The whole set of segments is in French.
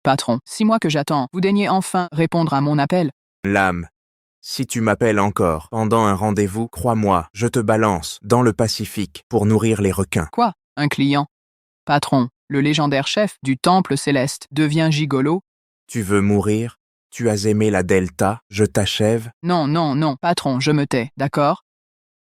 patron. 6 mois que j'attends. Vous daignez enfin répondre à mon appel. L'âme. Si tu m'appelles encore pendant un rendez-vous, crois-moi, je te balance dans le Pacifique pour nourrir les requins. Quoi? Un client? Patron, le légendaire chef du Temple Céleste devient gigolo? Tu veux mourir? Tu as aimé la Delta? Je t'achève? Non, non, non, patron, je me tais, d'accord?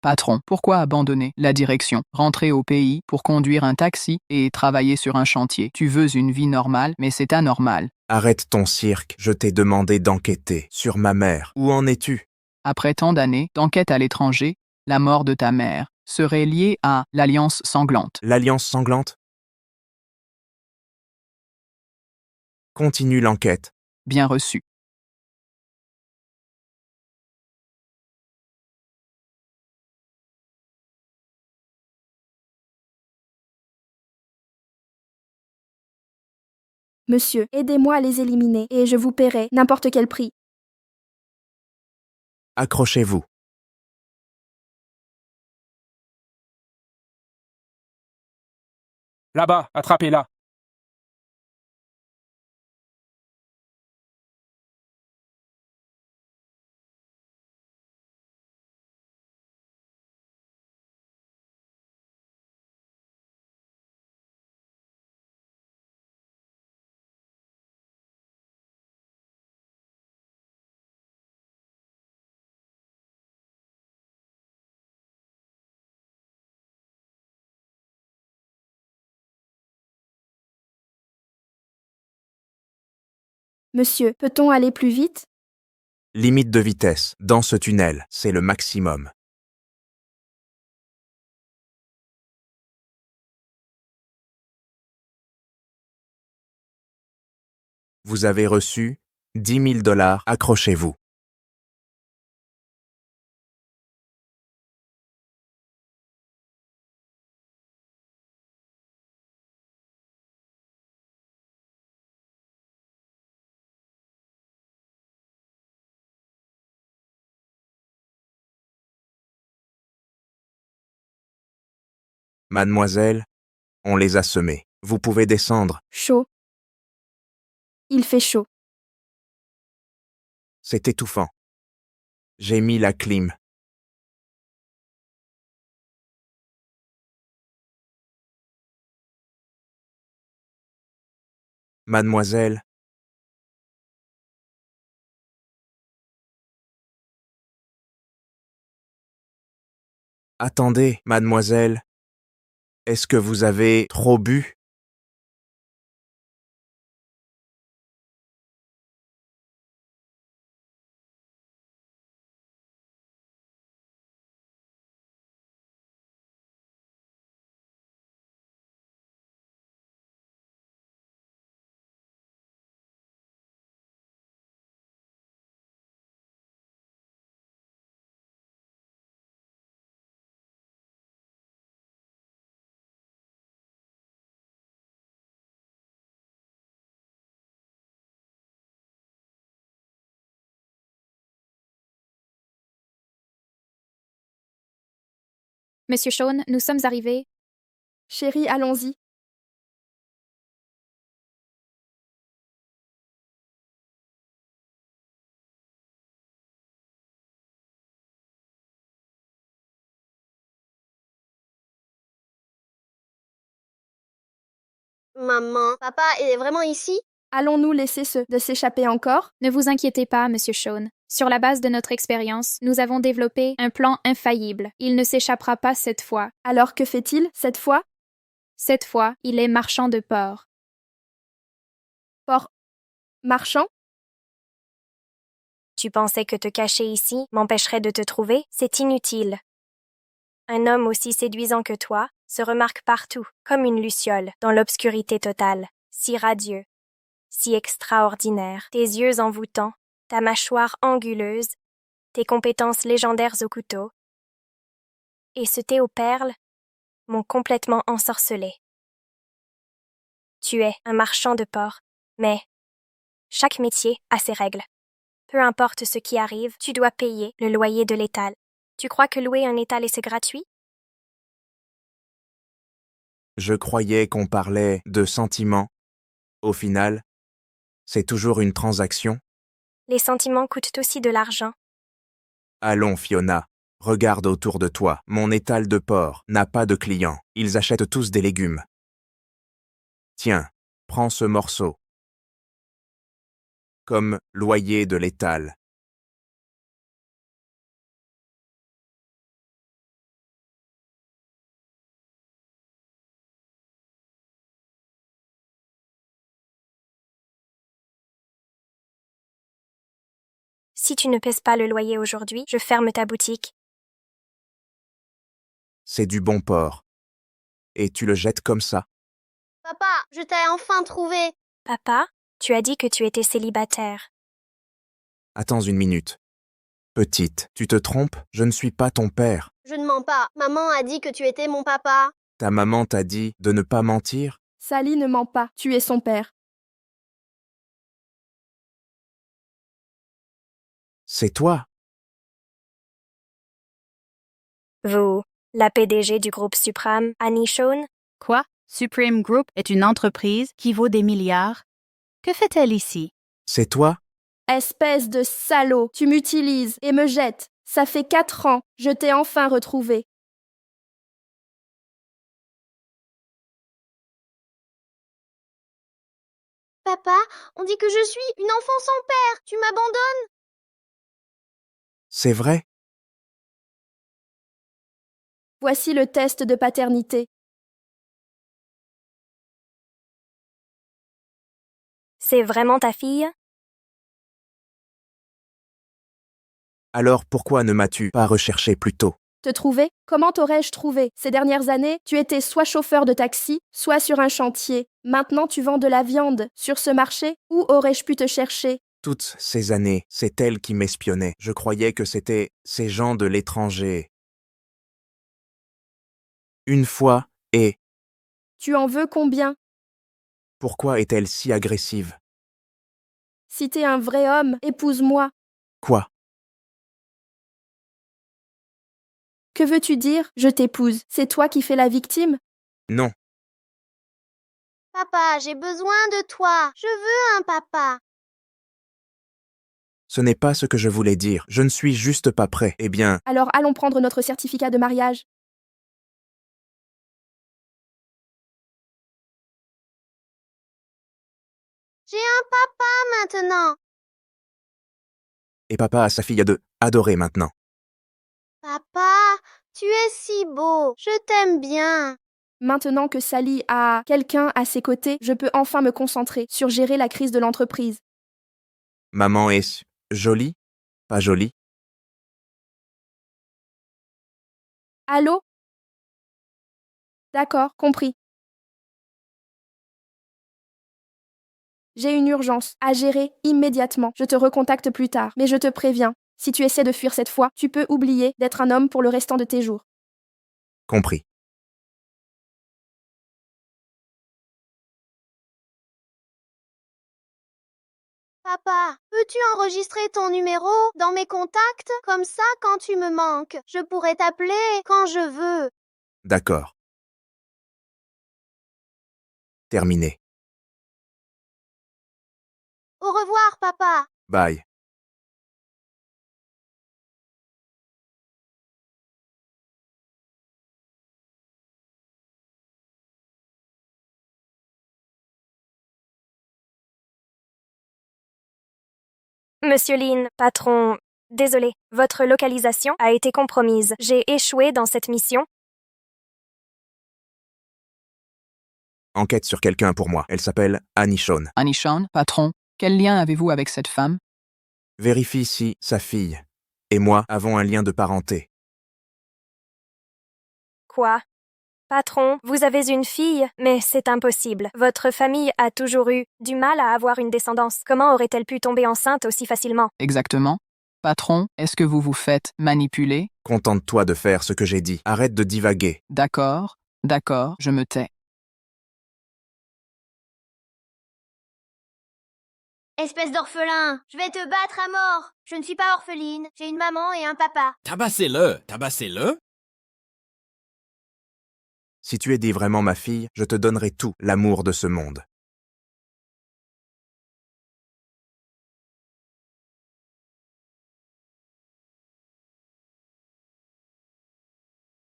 Patron, pourquoi abandonner la direction, rentrer au pays pour conduire un taxi et travailler sur un chantier? Tu veux une vie normale, mais c'est anormal. Arrête ton cirque, je t'ai demandé d'enquêter sur ma mère. Où en es-tu? Après tant d'années d'enquête à l'étranger, la mort de ta mère serait liée à l'Alliance sanglante. L'Alliance sanglante? Continue l'enquête. Bien reçu. Monsieur, aidez-moi à les éliminer, et je vous paierai n'importe quel prix. Accrochez-vous. Là-bas, attrapez-la. Monsieur, peut-on aller plus vite? Limite de vitesse. Dans ce tunnel, c'est le maximum. Vous avez reçu 10 000 $. Accrochez-vous. Mademoiselle, on les a semés. Vous pouvez descendre. Chaud. Il fait chaud. C'est étouffant. J'ai mis la clim. Mademoiselle, attendez, mademoiselle. Est-ce que vous avez trop bu? Monsieur Shawn, nous sommes arrivés. Chérie, allons-y. Maman, papa est vraiment ici? Allons-nous laisser de s'échapper encore? Ne vous inquiétez pas, Monsieur Shawn. Sur la base de notre expérience, nous avons développé un plan infaillible. Il ne s'échappera pas cette fois. Alors que fait-il, cette fois? Cette fois, il est marchand de porc. Porc marchand? Tu pensais que te cacher ici m'empêcherait de te trouver? C'est inutile. Un homme aussi séduisant que toi se remarque partout, comme une luciole, dans l'obscurité totale, si radieux, si extraordinaire, tes yeux envoûtants, ta mâchoire anguleuse, tes compétences légendaires au couteau, et ce thé aux perles m'ont complètement ensorcelé. Tu es un marchand de porc, mais chaque métier a ses règles. Peu importe ce qui arrive, tu dois payer le loyer de l'étal. Tu crois que louer un étal c'est gratuit? Je croyais qu'on parlait de sentiments. Au final, C'est toujours une transaction? Les sentiments coûtent aussi de l'argent. Allons, Fiona. Regarde autour de toi. Mon étal de porc n'a pas de clients. Ils achètent tous des légumes. Tiens, prends ce morceau. Comme loyer de l'étal. Si tu ne paies pas le loyer aujourd'hui, je ferme ta boutique. C'est du bon porc. Et tu le jettes comme ça? Papa, je t'ai enfin trouvé. Papa, tu as dit que tu étais célibataire. Attends une minute. Petite, tu te trompes, je ne suis pas ton père. Je ne mens pas. Maman a dit que tu étais mon papa. Ta maman t'a dit de ne pas mentir? Sally ne ment pas, tu es son père. C'est toi? Vous, la PDG du groupe Supreme, Annie Shawn? Quoi? Supreme Group est une entreprise qui vaut des milliards? Que fait-elle ici? C'est toi? Espèce de salaud, tu m'utilises et me jettes. Ça fait 4 ans, je t'ai enfin retrouvé. Papa, on dit que je suis une enfant sans père. Tu m'abandonnes? C'est vrai? Voici le test de paternité. C'est vraiment ta fille? Alors pourquoi ne m'as-tu pas recherché plus tôt? Te trouver? Comment t'aurais-je trouvé? Ces dernières années, tu étais soit chauffeur de taxi, soit sur un chantier. Maintenant, tu vends de la viande. Sur ce marché, où aurais-je pu te chercher? Toutes ces années, c'est elle qui m'espionnait. Je croyais que c'était ces gens de l'étranger. Une fois, et Tu en veux combien? pourquoi est-elle si agressive? Si t'es un vrai homme, épouse-moi. Quoi? Que veux-tu dire? Je t'épouse. C'est toi qui fais la victime? Non, Papa, j'ai besoin de toi. Je veux un papa. ce n'est pas ce que je voulais dire. Je ne suis juste pas prêt. Eh bien, Alors allons prendre notre certificat de mariage. J'ai un papa maintenant. et papa a sa fille adorée maintenant. Papa, tu es si beau. Je t'aime bien. Maintenant que Sally a quelqu'un à ses côtés, je peux enfin me concentrer sur gérer la crise de l'entreprise. Maman est jolie? Pas jolie? Allô? D'accord, compris. J'ai une urgence à gérer immédiatement. Je te recontacte plus tard, mais je te préviens. Si tu essaies de fuir cette fois, tu peux oublier d'être un homme pour le restant de tes jours. Compris. Papa, peux-tu enregistrer ton numéro dans mes contacts? Comme ça, quand tu me manques, je pourrai t'appeler quand je veux. D'accord. Terminé. Au revoir, papa. Bye. Monsieur Lin, patron, désolé, votre localisation a été compromise. J'ai échoué dans cette mission. Enquête sur quelqu'un pour moi. Elle s'appelle Annie Shawn. Annie Shawn, patron, quel lien avez-vous avec cette femme? Vérifie si sa fille et moi avons un lien de parenté. Quoi? Patron, vous avez une fille, mais c'est impossible. Votre famille a toujours eu du mal à avoir une descendance. Comment aurait-elle pu tomber enceinte aussi facilement? Exactement. Patron, est-ce que vous vous faites manipuler? Contente-toi de faire ce que j'ai dit. Arrête de divaguer. D'accord, je me tais. Espèce d'orphelin, je vais te battre à mort. Je ne suis pas orpheline, j'ai une maman et un papa. Tabassez-le, tabassez-le. Si tu es vraiment ma fille, je te donnerai tout l'amour de ce monde.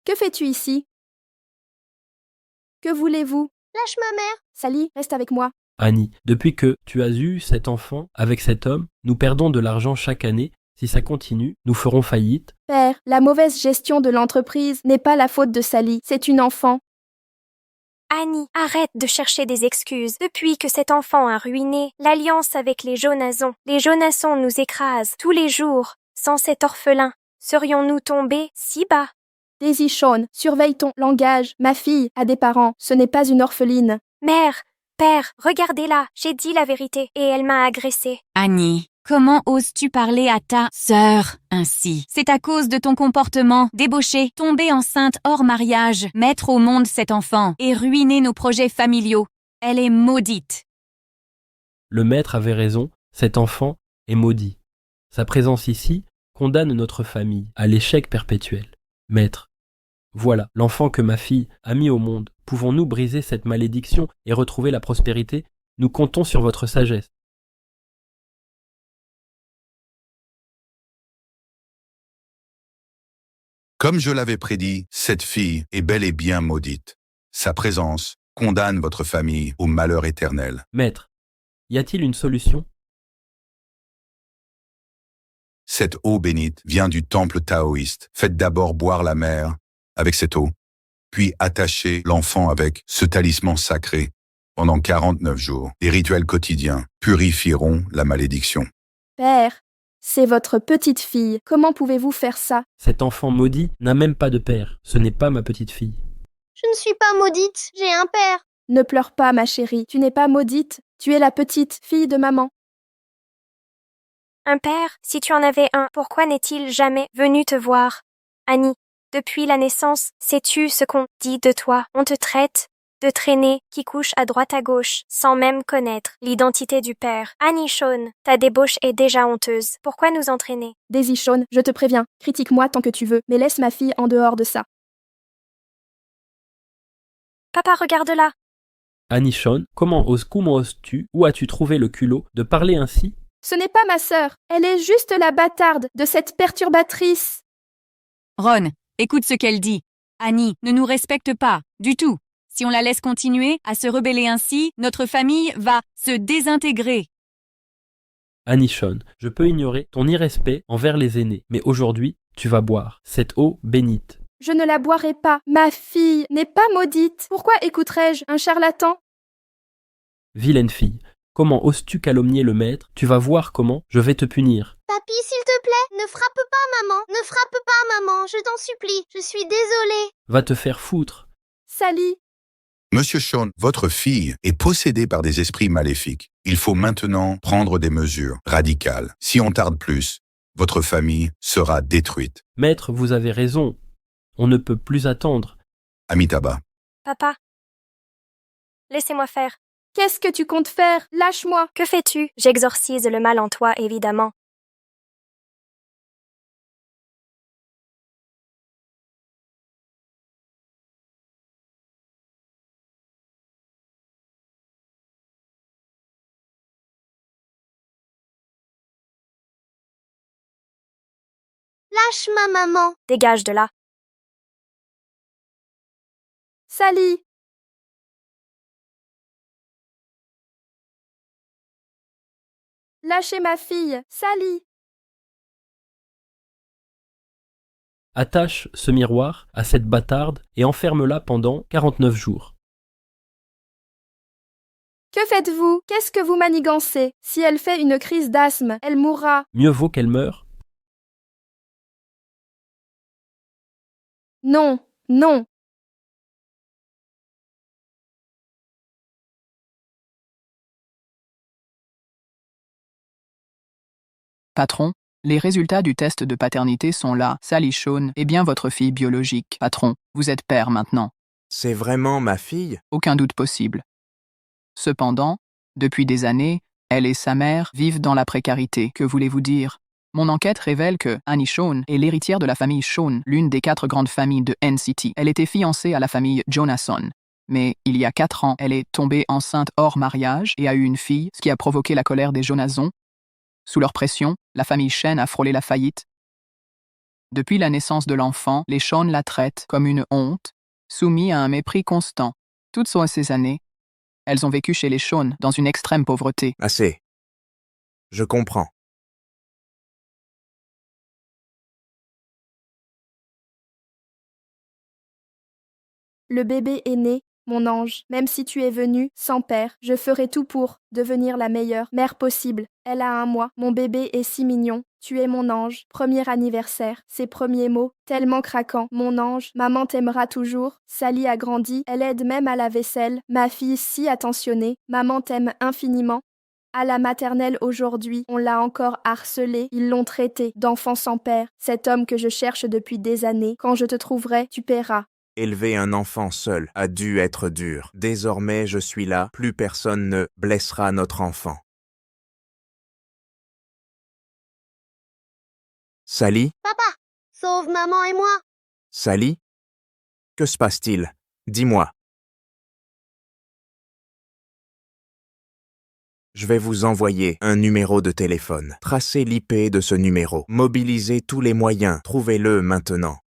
Que fais-tu ici? Que voulez-vous? Lâche ma mère. Sally, reste avec moi. Annie, depuis que tu as eu cet enfant avec cet homme, nous perdons de l'argent chaque année. Si ça continue, nous ferons faillite. Père, la mauvaise gestion de l'entreprise n'est pas la faute de Sally, c'est une enfant. Annie, arrête de chercher des excuses. Depuis que cet enfant a ruiné l'alliance avec les Jonasons nous écrasent tous les jours. Sans cet orphelin, serions-nous tombés si bas? Daisy Shawn, surveille ton langage. Ma fille a des parents, ce n'est pas une orpheline. Mère, père, regardez-la, j'ai dit la vérité et elle m'a agressée. Annie, comment oses-tu parler à ta sœur ainsi? C'est à cause de ton comportement débauché, tombée enceinte hors mariage, mettre au monde cet enfant et ruiner nos projets familiaux. Elle est maudite. Le maître avait raison, cet enfant est maudit. Sa présence ici condamne notre famille à l'échec perpétuel. Maître, voilà l'enfant que ma fille a mis au monde. Pouvons-nous briser cette malédiction et retrouver la prospérité? Nous comptons sur votre sagesse. Comme je l'avais prédit, cette fille est bel et bien maudite. Sa présence condamne votre famille au malheur éternel. Maître, y a-t-il une solution? Cette eau bénite vient du temple taoïste. Faites d'abord boire la mère avec cette eau, puis attachez l'enfant avec ce talisman sacré pendant 49 jours. Les rituels quotidiens purifieront la malédiction. Père, c'est votre petite fille. Comment pouvez-vous faire ça? Cet enfant maudit n'a même pas de père. Ce n'est pas ma petite fille. Je ne suis pas maudite, j'ai un père. Ne pleure pas, ma chérie. Tu n'es pas maudite. Tu es la petite fille de maman. Un père, si tu en avais un, pourquoi n'est-il jamais venu te voir? Annie, depuis la naissance, sais-tu ce qu'on dit de toi? On te traite de traînée qui couche à droite à gauche, sans même connaître l'identité du père. Annie Shawn, ta débauche est déjà honteuse. Pourquoi nous entraîner? Daisy Shawn, je te préviens, critique-moi tant que tu veux, mais laisse ma fille en dehors de ça. Papa, regarde-la. Annie Shawn, comment oses-tu, où as-tu trouvé le culot de parler ainsi? Ce n'est pas ma sœur, elle est juste la bâtarde de cette perturbatrice. Ron, écoute ce qu'elle dit. Annie ne nous respecte pas, du tout. Si on la laisse continuer à se rebeller ainsi, notre famille va se désintégrer. Annie Shawn, je peux ignorer ton irrespect envers les aînés, mais aujourd'hui, tu vas boire cette eau bénite. Je ne la boirai pas. Ma fille n'est pas maudite. Pourquoi écouterais-je un charlatan? Vilaine fille, comment oses-tu calomnier le maître? Tu vas voir comment je vais te punir. Papy, s'il te plaît, ne frappe pas maman. Ne frappe pas maman, je t'en supplie. Je suis désolée. Va te faire foutre. Sally, Monsieur Shawn, votre fille est possédée par des esprits maléfiques. Il faut maintenant prendre des mesures radicales. Si on tarde plus, votre famille sera détruite. Maître, vous avez raison. On ne peut plus attendre. Amitabha. Papa, laissez-moi faire. qu'est-ce que tu comptes faire? Lâche-moi. Que fais-tu? J'exorcise le mal en toi, évidemment. Lâche ma maman. Dégage de là. Sally, lâchez ma fille. Sally. Attache ce miroir à cette bâtarde et enferme-la pendant 49 jours. Que faites-vous? Qu'est-ce que vous manigancez? Si elle fait une crise d'asthme, elle mourra. Mieux vaut qu'elle meure. Non, non. Patron, les résultats du test de paternité sont là. Sally Shawn est bien votre fille biologique. Patron, vous êtes père maintenant. C'est vraiment ma fille? Aucun doute possible. Cependant, depuis des années, elle et sa mère vivent dans la précarité. Que voulez-vous dire? Mon enquête révèle que Annie Shawn est l'héritière de la famille Shawn, l'une des 4 grandes familles de N-City. Elle était fiancée à la famille Jonason. Mais il y a 4 ans, elle est tombée enceinte hors mariage et a eu une fille, ce qui a provoqué la colère des Jonasons. Sous leur pression, la famille Shen a frôlé la faillite. Depuis la naissance de l'enfant, les Shawn la traitent comme une honte, soumis à un mépris constant. Toutes ces années, elles ont vécu chez les Shawn dans une extrême pauvreté. Assez. Je comprends. Le bébé est né, mon ange. Même si tu es venu, sans père, je ferai tout pour devenir la meilleure mère possible. Elle a 1 mois. Mon bébé est si mignon. Tu es mon ange. Premier anniversaire. Ses premiers mots, tellement craquants. Mon ange, maman t'aimera toujours. Sally a grandi. Elle aide même à la vaisselle. Ma fille si attentionnée. Maman t'aime infiniment. À la maternelle aujourd'hui, on l'a encore harcelé, ils l'ont traité d'enfant sans père. Cet homme que je cherche depuis des années, quand je te trouverai, tu paieras. Élever un enfant seul a dû être dur. Désormais, je suis là, plus personne ne blessera notre enfant. Sally? Papa, sauve maman et moi. Sally? Que se passe-t-il? Dis-moi. Je vais vous envoyer un numéro de téléphone. Tracez l'IP de ce numéro. Mobilisez tous les moyens. Trouvez-le maintenant.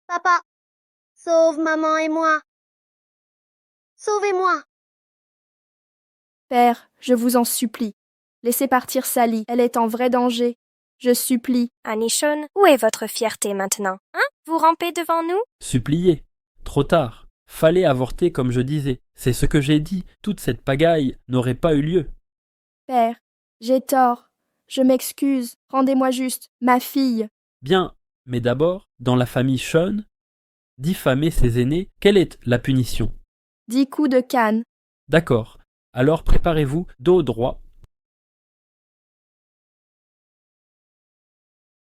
Papa, sauve maman et moi. Sauvez-moi. Père, je vous en supplie. Laissez partir Sally, elle est en vrai danger. Je supplie. Anichon, où est votre fierté maintenant? Hein? Vous rampez devant nous? Supplier. Trop tard. Fallait avorter comme je disais. C'est ce que j'ai dit. Toute cette pagaille n'aurait pas eu lieu. Père, j'ai tort. Je m'excuse. Rendez-moi juste ma fille. Bien, mais d'abord, dans la famille Sean, diffamer ses aînés, quelle est la punition? 10 coups de canne. D'accord. Alors préparez-vous, dos droit.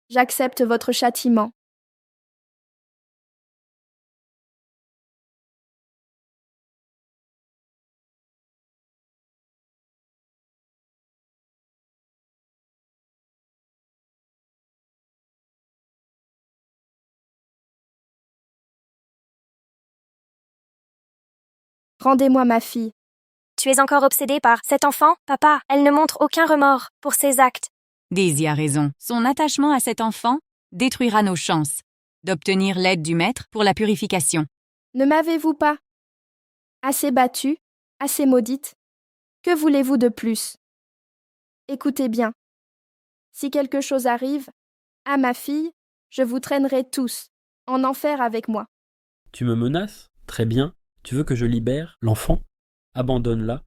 J'accepte votre châtiment. Rendez-moi ma fille. Tu es encore obsédé par cet enfant, papa? Elle ne montre aucun remords pour ses actes. Daisy a raison. Son attachement à cet enfant détruira nos chances d'obtenir l'aide du maître pour la purification. Ne m'avez-vous pas assez battue, assez maudite? Que voulez-vous de plus? Écoutez bien. Si quelque chose arrive à ma fille, je vous traînerai tous en enfer avec moi. Tu me menaces? Très bien. Tu veux que je libère l'enfant? Abandonne-la,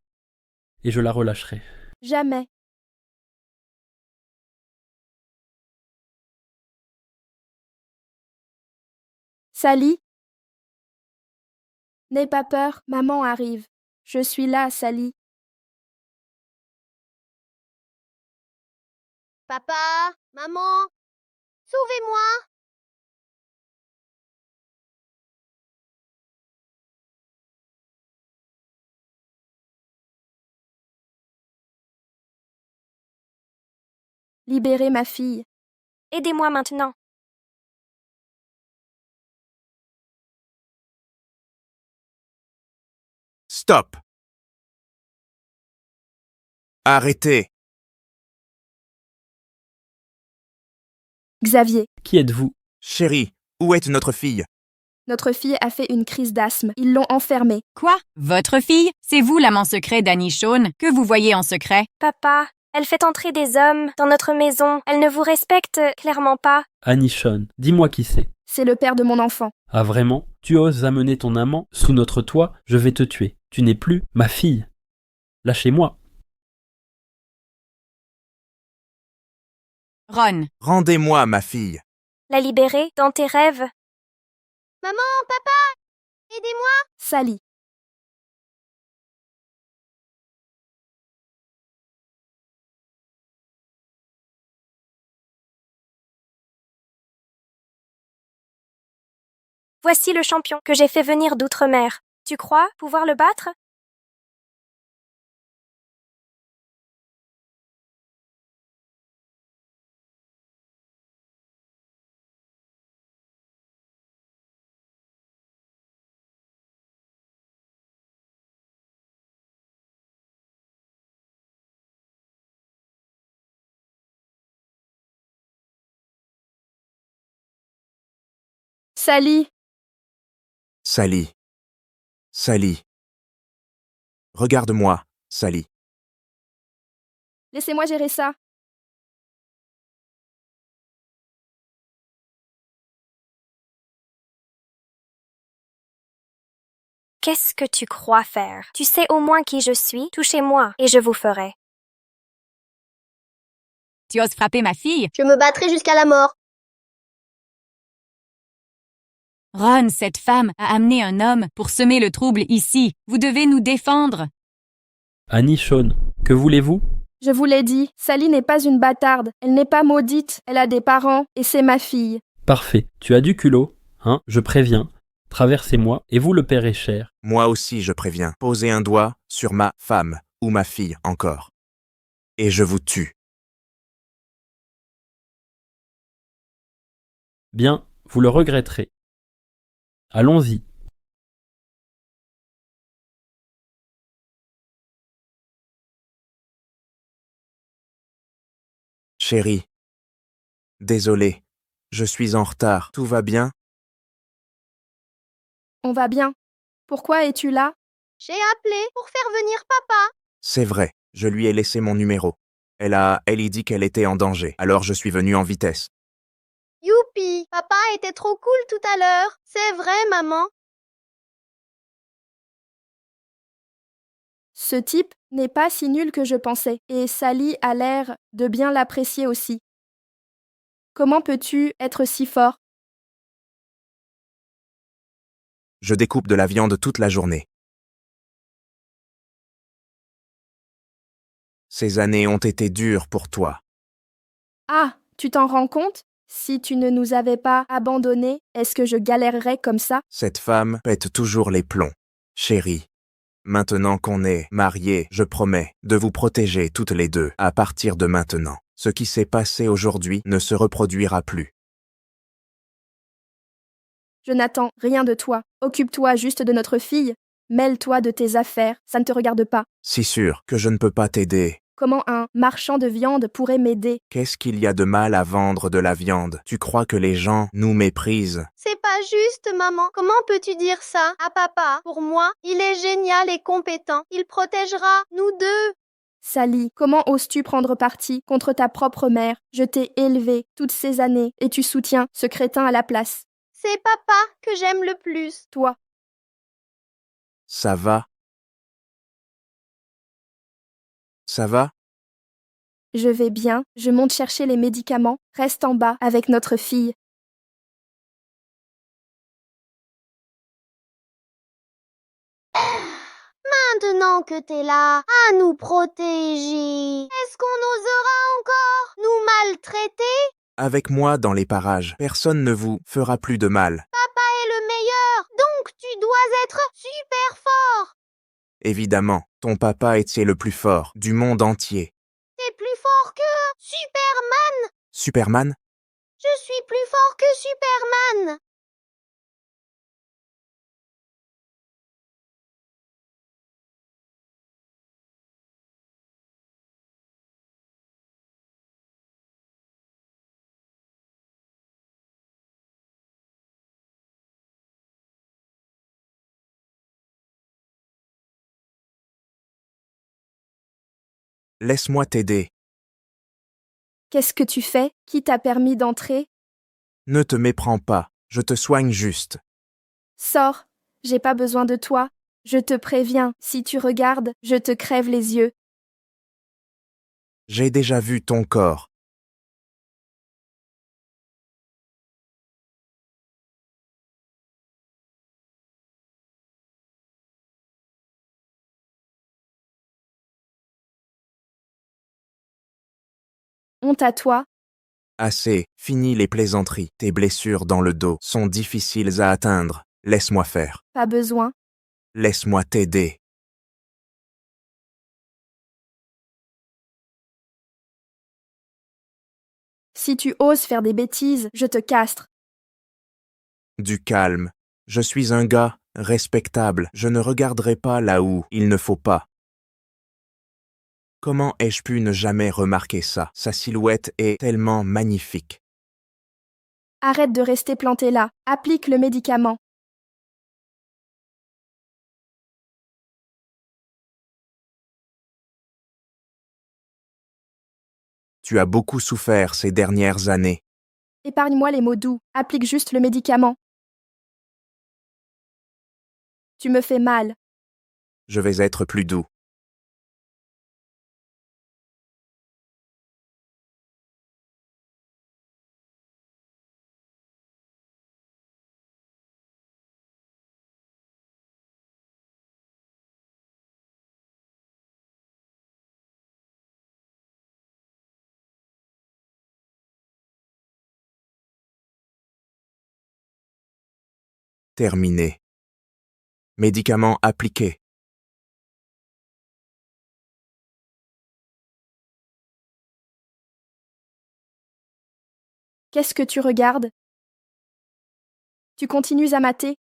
et je la relâcherai. Jamais. Sally? N'aie pas peur, maman arrive. Je suis là, Sally. Papa, maman, sauvez-moi. Libérez ma fille. Aidez-moi maintenant. Stop! Arrêtez! Xavier, Qui êtes-vous? Chérie, où est notre fille? notre fille a fait une crise d'asthme. Ils l'ont enfermée. Quoi? Votre fille? C'est vous l'amant secret d'Anichon que vous voyez en secret? Papa, elle fait entrer des hommes dans notre maison. Elle ne vous respecte clairement pas. Anichon, dis-moi qui c'est. C'est le père de mon enfant. Ah vraiment? Tu oses amener ton amant sous notre toit? Je vais te tuer. Tu n'es plus ma fille. Lâchez-moi. Ron, Rendez-moi ma fille. La libérer dans tes rêves. Maman, papa, aidez-moi. Sally. Voici le champion que j'ai fait venir d'outre-mer. Tu crois pouvoir le battre? Sally, Sally. Sally. Regarde-moi, Sally. laissez-moi gérer ça. Qu'est-ce que tu crois faire? Tu sais au moins qui je suis? Touchez-moi, et je vous ferai. Tu oses frapper ma fille? Je me battrai jusqu'à la mort. Ron, cette femme a amené un homme pour semer le trouble ici. Vous devez nous défendre. Annie Shawn, que voulez-vous? Je vous l'ai dit, Sally n'est pas une bâtarde. Elle n'est pas maudite. Elle a des parents et c'est ma fille. Parfait. Tu as du culot, hein? Je préviens. Traversez-moi et vous le paierez cher. Moi aussi, je préviens. Posez un doigt sur ma femme ou ma fille encore. Et je vous tue. Bien, vous le regretterez. Allons-y. Chérie. Désolé. Je suis en retard. Tout va bien? On va bien. Pourquoi es-tu là? J'ai appelé pour faire venir papa. C'est vrai. Je lui ai laissé mon numéro. Elle y dit qu'elle était en danger. Alors je suis venu en vitesse. Youpi, papa était trop cool tout à l'heure. C'est vrai, maman. Ce type n'est pas si nul que je pensais, et Sally a l'air de bien l'apprécier aussi. Comment peux-tu être si fort? Je découpe de la viande toute la journée. Ces années ont été dures pour toi. Ah, tu t'en rends compte? Si tu ne nous avais pas abandonnés, est-ce que je galérerais comme ça? Cette femme pète toujours les plombs. Chérie, maintenant qu'on est mariés, je promets de vous protéger toutes les deux à partir de maintenant. Ce qui s'est passé aujourd'hui ne se reproduira plus. Je n'attends rien de toi. Occupe-toi juste de notre fille. Mêle-toi de tes affaires, ça ne te regarde pas. Si sûr que je ne peux pas t'aider. Comment un marchand de viande pourrait m'aider? Qu'est-ce qu'il y a de mal à vendre de la viande? Tu crois que les gens nous méprisent? C'est pas juste, maman. Comment peux-tu dire ça à papa? Pour moi, il est génial et compétent. Il protégera nous deux. Sally, comment oses-tu prendre parti contre ta propre mère? Je t'ai élevée toutes ces années et tu soutiens ce crétin à la place. C'est papa que j'aime le plus. Toi, Ça va? Ça va? je vais bien, je monte chercher les médicaments, reste en bas avec notre fille. Maintenant que t'es là, à nous protéger, est-ce qu'on osera encore nous maltraiter? Avec moi dans les parages, personne ne vous fera plus de mal. Papa est le meilleur, donc tu dois être super fort. Évidemment, ton papa était le plus fort du monde entier. T'es plus fort que Superman. Superman? Je suis plus fort que Superman. Laisse-moi t'aider. Qu'est-ce que tu fais? Qui t'a permis d'entrer? Ne te méprends pas, je te soigne juste. Sors, j'ai pas besoin de toi. Je te préviens, si tu regardes, je te crève les yeux. J'ai déjà vu ton corps. Honte à toi. Assez, fini les plaisanteries. Tes blessures dans le dos sont difficiles à atteindre. Laisse-moi faire. Pas besoin. Laisse-moi t'aider. Si tu oses faire des bêtises, je te castre. Du calme. Je suis un gars respectable. Je ne regarderai pas là où il ne faut pas. Comment ai-je pu ne jamais remarquer ça? Sa silhouette est tellement magnifique. Arrête de rester planté là. Applique le médicament. Tu as beaucoup souffert ces dernières années. Épargne-moi les mots doux. Applique juste le médicament. Tu me fais mal. Je vais être plus doux. Terminé. Médicament appliqué. Qu'est-ce que tu regardes? Tu continues à mater?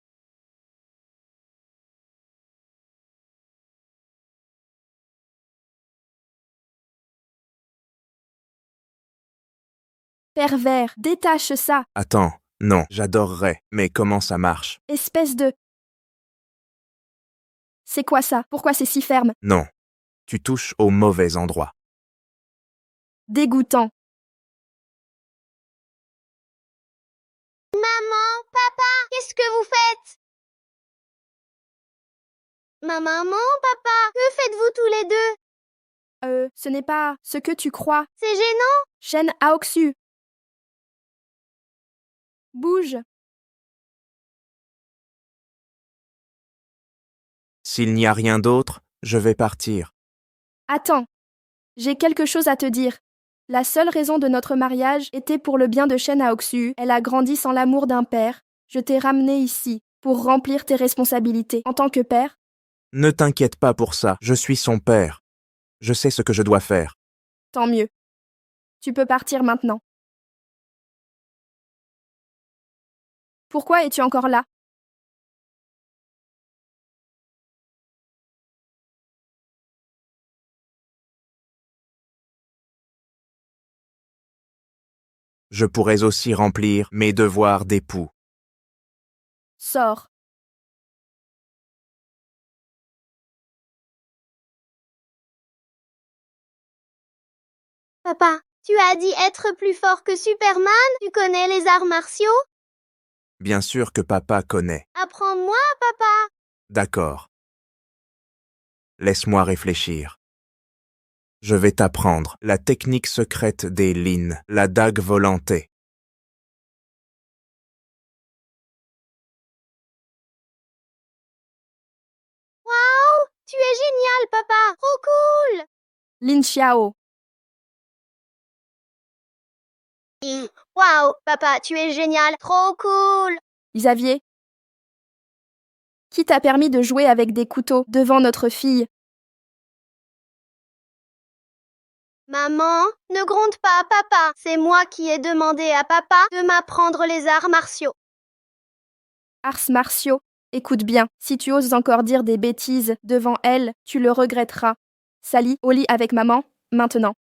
Pervers, détache ça, Attends, non, j'adorerais, mais comment ça marche? espèce de... C'est quoi ça? Pourquoi c'est si ferme? Non. Tu touches au mauvais endroit. Dégoûtant. Maman, papa, qu'est-ce que vous faites? Maman, papa, que faites-vous tous les deux? Ce n'est pas ce que tu crois. C'est gênant. Chaîne Aoxu. Bouge. S'il n'y a rien d'autre, je vais partir. Attends. J'ai quelque chose à te dire. La seule raison de notre mariage était pour le bien de Shen Aoxu. Elle a grandi sans l'amour d'un père. Je t'ai ramené ici pour remplir tes responsabilités. En tant que père, Ne t'inquiète pas pour ça, je suis son père. Je sais ce que je dois faire. tant mieux. Tu peux partir maintenant. Pourquoi es-tu encore là? Je pourrais aussi remplir mes devoirs d'époux. Sors. Papa, tu as dit être plus fort que Superman? Tu connais les arts martiaux? Bien sûr que papa connaît. Apprends-moi, papa. D'accord. Laisse-moi réfléchir. Je vais t'apprendre la technique secrète des Lin, la dague volantée. Waouh, tu es génial, papa. Trop cool. Lin Xiao. Waouh, papa, tu es génial. Trop cool. Xavier. Qui t'a permis de jouer avec des couteaux devant notre fille? Maman, ne gronde pas, papa. C'est moi qui ai demandé à papa de m'apprendre les arts martiaux. Arts martiaux. Écoute bien, si tu oses encore dire des bêtises devant elle, tu le regretteras. Sally, au lit avec maman, maintenant.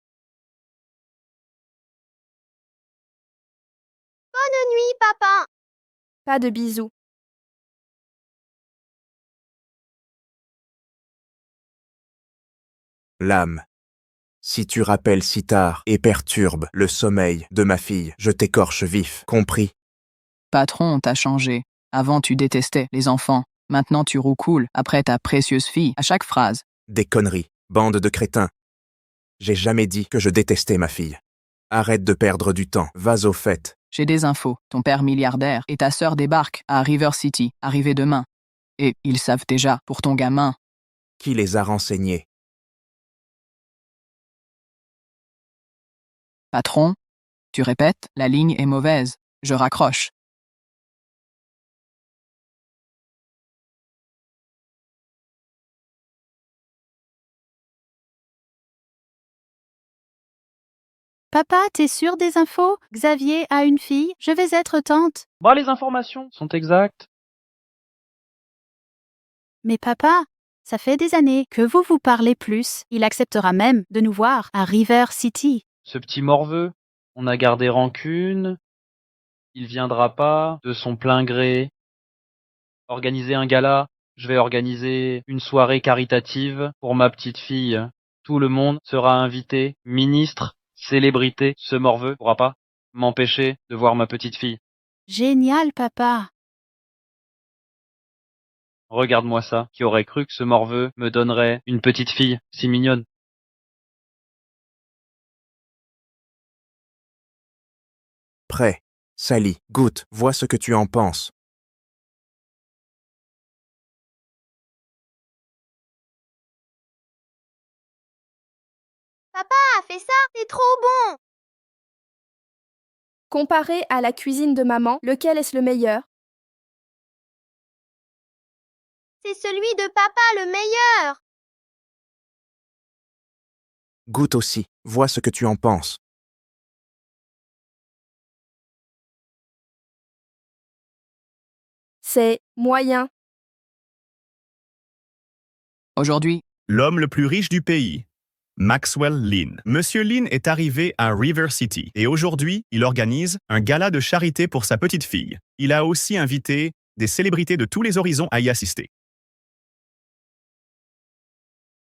Bonne nuit, papa. Pas de bisous. L'âme. Si tu rappelles si tard et perturbes le sommeil de ma fille, je t'écorche vif, compris? Patron, t'as changé. Avant, tu détestais les enfants. Maintenant, tu roucoules après ta précieuse fille à chaque phrase. Des conneries, bande de crétins. J'ai jamais dit que je détestais ma fille. Arrête de perdre du temps, vas au fait. J'ai des infos. Ton père milliardaire et ta sœur débarquent à River City, arrivés demain. Et ils savent déjà, pour ton gamin. Qui les a renseignés? Patron, tu répètes, la ligne est mauvaise. Je raccroche. Papa, t'es sûr des infos? Xavier a une fille, je vais être tante. Bah, les informations sont exactes. Mais papa, ça fait des années que vous vous parlez plus. Il acceptera même de nous voir à River City. Ce petit morveux, on a gardé rancune. Il viendra pas de son plein gré. Organiser un gala, je vais organiser une soirée caritative pour ma petite fille. Tout le monde sera invité, ministre, célébrité. Ce morveux pourra pas m'empêcher de voir ma petite fille. Génial, papa. Regarde-moi ça, qui aurait cru que ce morveux me donnerait une petite fille si mignonne. Prêt. Sally, goûte, vois ce que tu en penses. Papa a fait ça, c'est trop bon. Comparé à la cuisine de maman, lequel est-ce le meilleur? C'est celui de papa le meilleur. Goûte aussi, vois ce que tu en penses. C'est moyen. Aujourd'hui, L'homme le plus riche du pays, Maxwell Lynn. Monsieur Lynn est arrivé à River City et aujourd'hui, il organise un gala de charité pour sa petite fille. Il a aussi invité des célébrités de tous les horizons à y assister.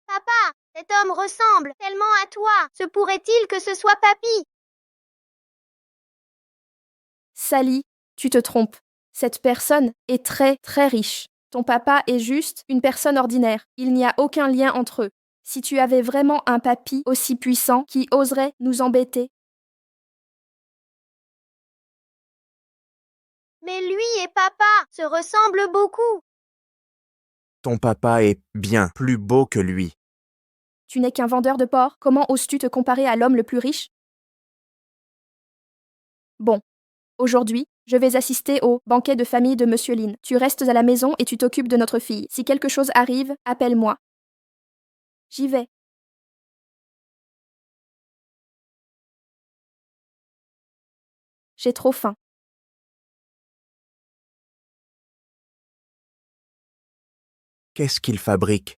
Papa, cet homme ressemble tellement à toi. Se pourrait-il que ce soit papy? Sally, tu te trompes. Cette personne est très, très riche. Ton papa est juste une personne ordinaire. Il n'y a aucun lien entre eux. Si tu avais vraiment un papy aussi puissant qui oserait nous embêter. Mais lui et papa se ressemblent beaucoup. Ton papa est bien plus beau que lui. Tu n'es qu'un vendeur de porc. Comment oses-tu te comparer à l'homme le plus riche? Bon. Aujourd'hui, je vais assister au banquet de famille de Monsieur Lynn. Tu restes à la maison et tu t'occupes de notre fille. Si quelque chose arrive, appelle-moi. J'y vais. J'ai trop faim. Qu'est-ce qu'il fabrique?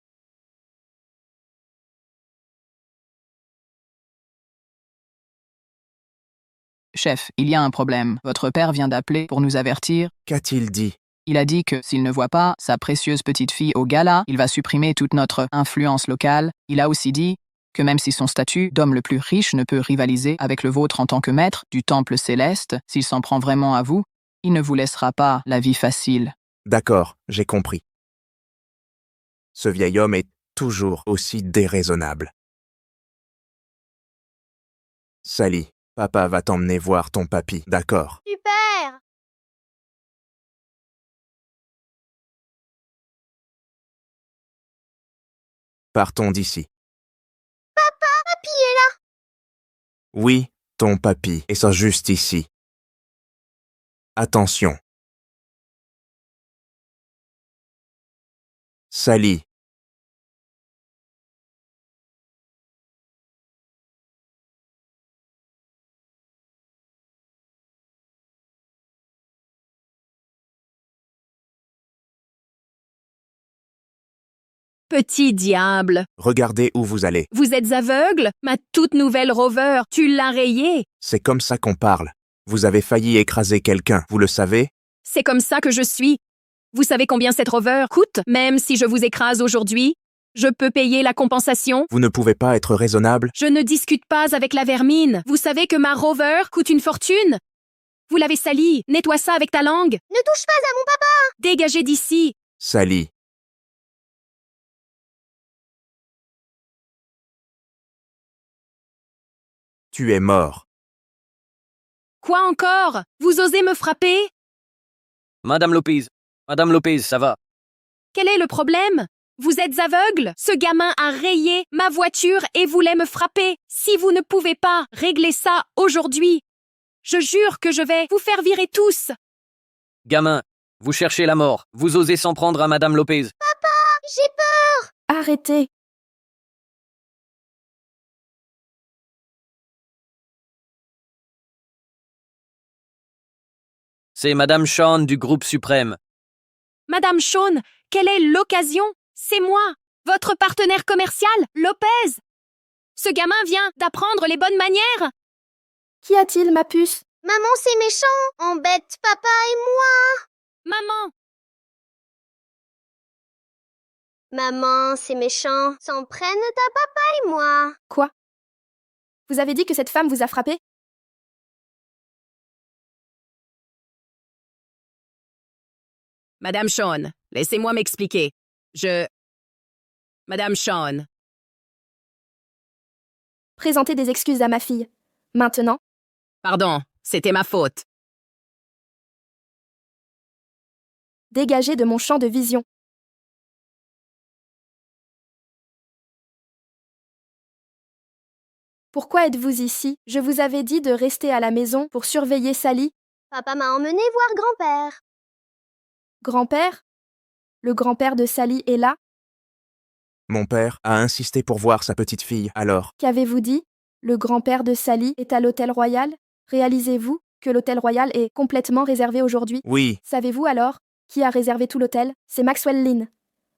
chef, il y a un problème. Votre père vient d'appeler pour nous avertir. Qu'a-t-il dit? Il a dit que s'il ne voit pas sa précieuse petite fille au gala, il va supprimer toute notre influence locale. Il a aussi dit que même si son statut d'homme le plus riche ne peut rivaliser avec le vôtre en tant que maître du temple céleste, s'il s'en prend vraiment à vous, il ne vous laissera pas la vie facile. D'accord, j'ai compris. Ce vieil homme est toujours aussi déraisonnable. Sally, papa va t'emmener voir ton papy, d'accord? Super. Partons d'ici. Papy est là. Oui, ton papy est ça juste ici. Attention. Sally. Petit diable, Regardez où vous allez. vous êtes aveugle? Ma toute nouvelle Rover, tu l'as rayée. C'est comme ça qu'on parle. Vous avez failli écraser quelqu'un, vous le savez? C'est comme ça que je suis. Vous savez combien cette Rover coûte? Même si je vous écrase aujourd'hui, je peux payer la compensation. Vous ne pouvez pas être raisonnable? Je ne discute pas avec la vermine. Vous savez que ma Rover coûte une fortune? Vous l'avez salie. Nettoie ça avec ta langue. Ne touche pas à mon papa. Dégagez d'ici. Sally. Tu es mort. Quoi encore? Vous osez me frapper? Madame Lopez, ça va? Quel est le problème? Vous êtes aveugle? Ce gamin a rayé ma voiture et voulait me frapper. Si vous ne pouvez pas régler ça aujourd'hui, je jure que je vais vous faire virer tous. Gamin, vous cherchez la mort. Vous osez s'en prendre à Madame Lopez. Papa, j'ai peur. Arrêtez. C'est Madame Shawn du groupe suprême. Madame Shawn, quelle est l'occasion? C'est moi, votre partenaire commercial, Lopez. Ce gamin vient d'apprendre les bonnes manières. Qu'y a-t-il, ma puce? Maman, c'est méchant. Embête papa et moi. Maman! Maman, c'est méchant. S'en prennent à papa et moi. Quoi? Vous avez dit que cette femme vous a frappé? Madame Shawn, laissez-moi m'expliquer. Madame Shawn. Présentez des excuses à ma fille. Maintenant, Pardon, c'était ma faute. dégagez de mon champ de vision. Pourquoi êtes-vous ici? Je vous avais dit de rester à la maison pour surveiller Sally. Papa m'a emmené voir grand-père. Grand-père? Le grand-père de Sally est là? Mon père a insisté pour voir sa petite fille, alors. Qu'avez-vous dit? Le grand-père de Sally est à l'hôtel Royal? Réalisez-vous que l'hôtel Royal est complètement réservé aujourd'hui? Oui. Savez-vous alors qui a réservé tout l'hôtel? C'est Maxwell Lynn,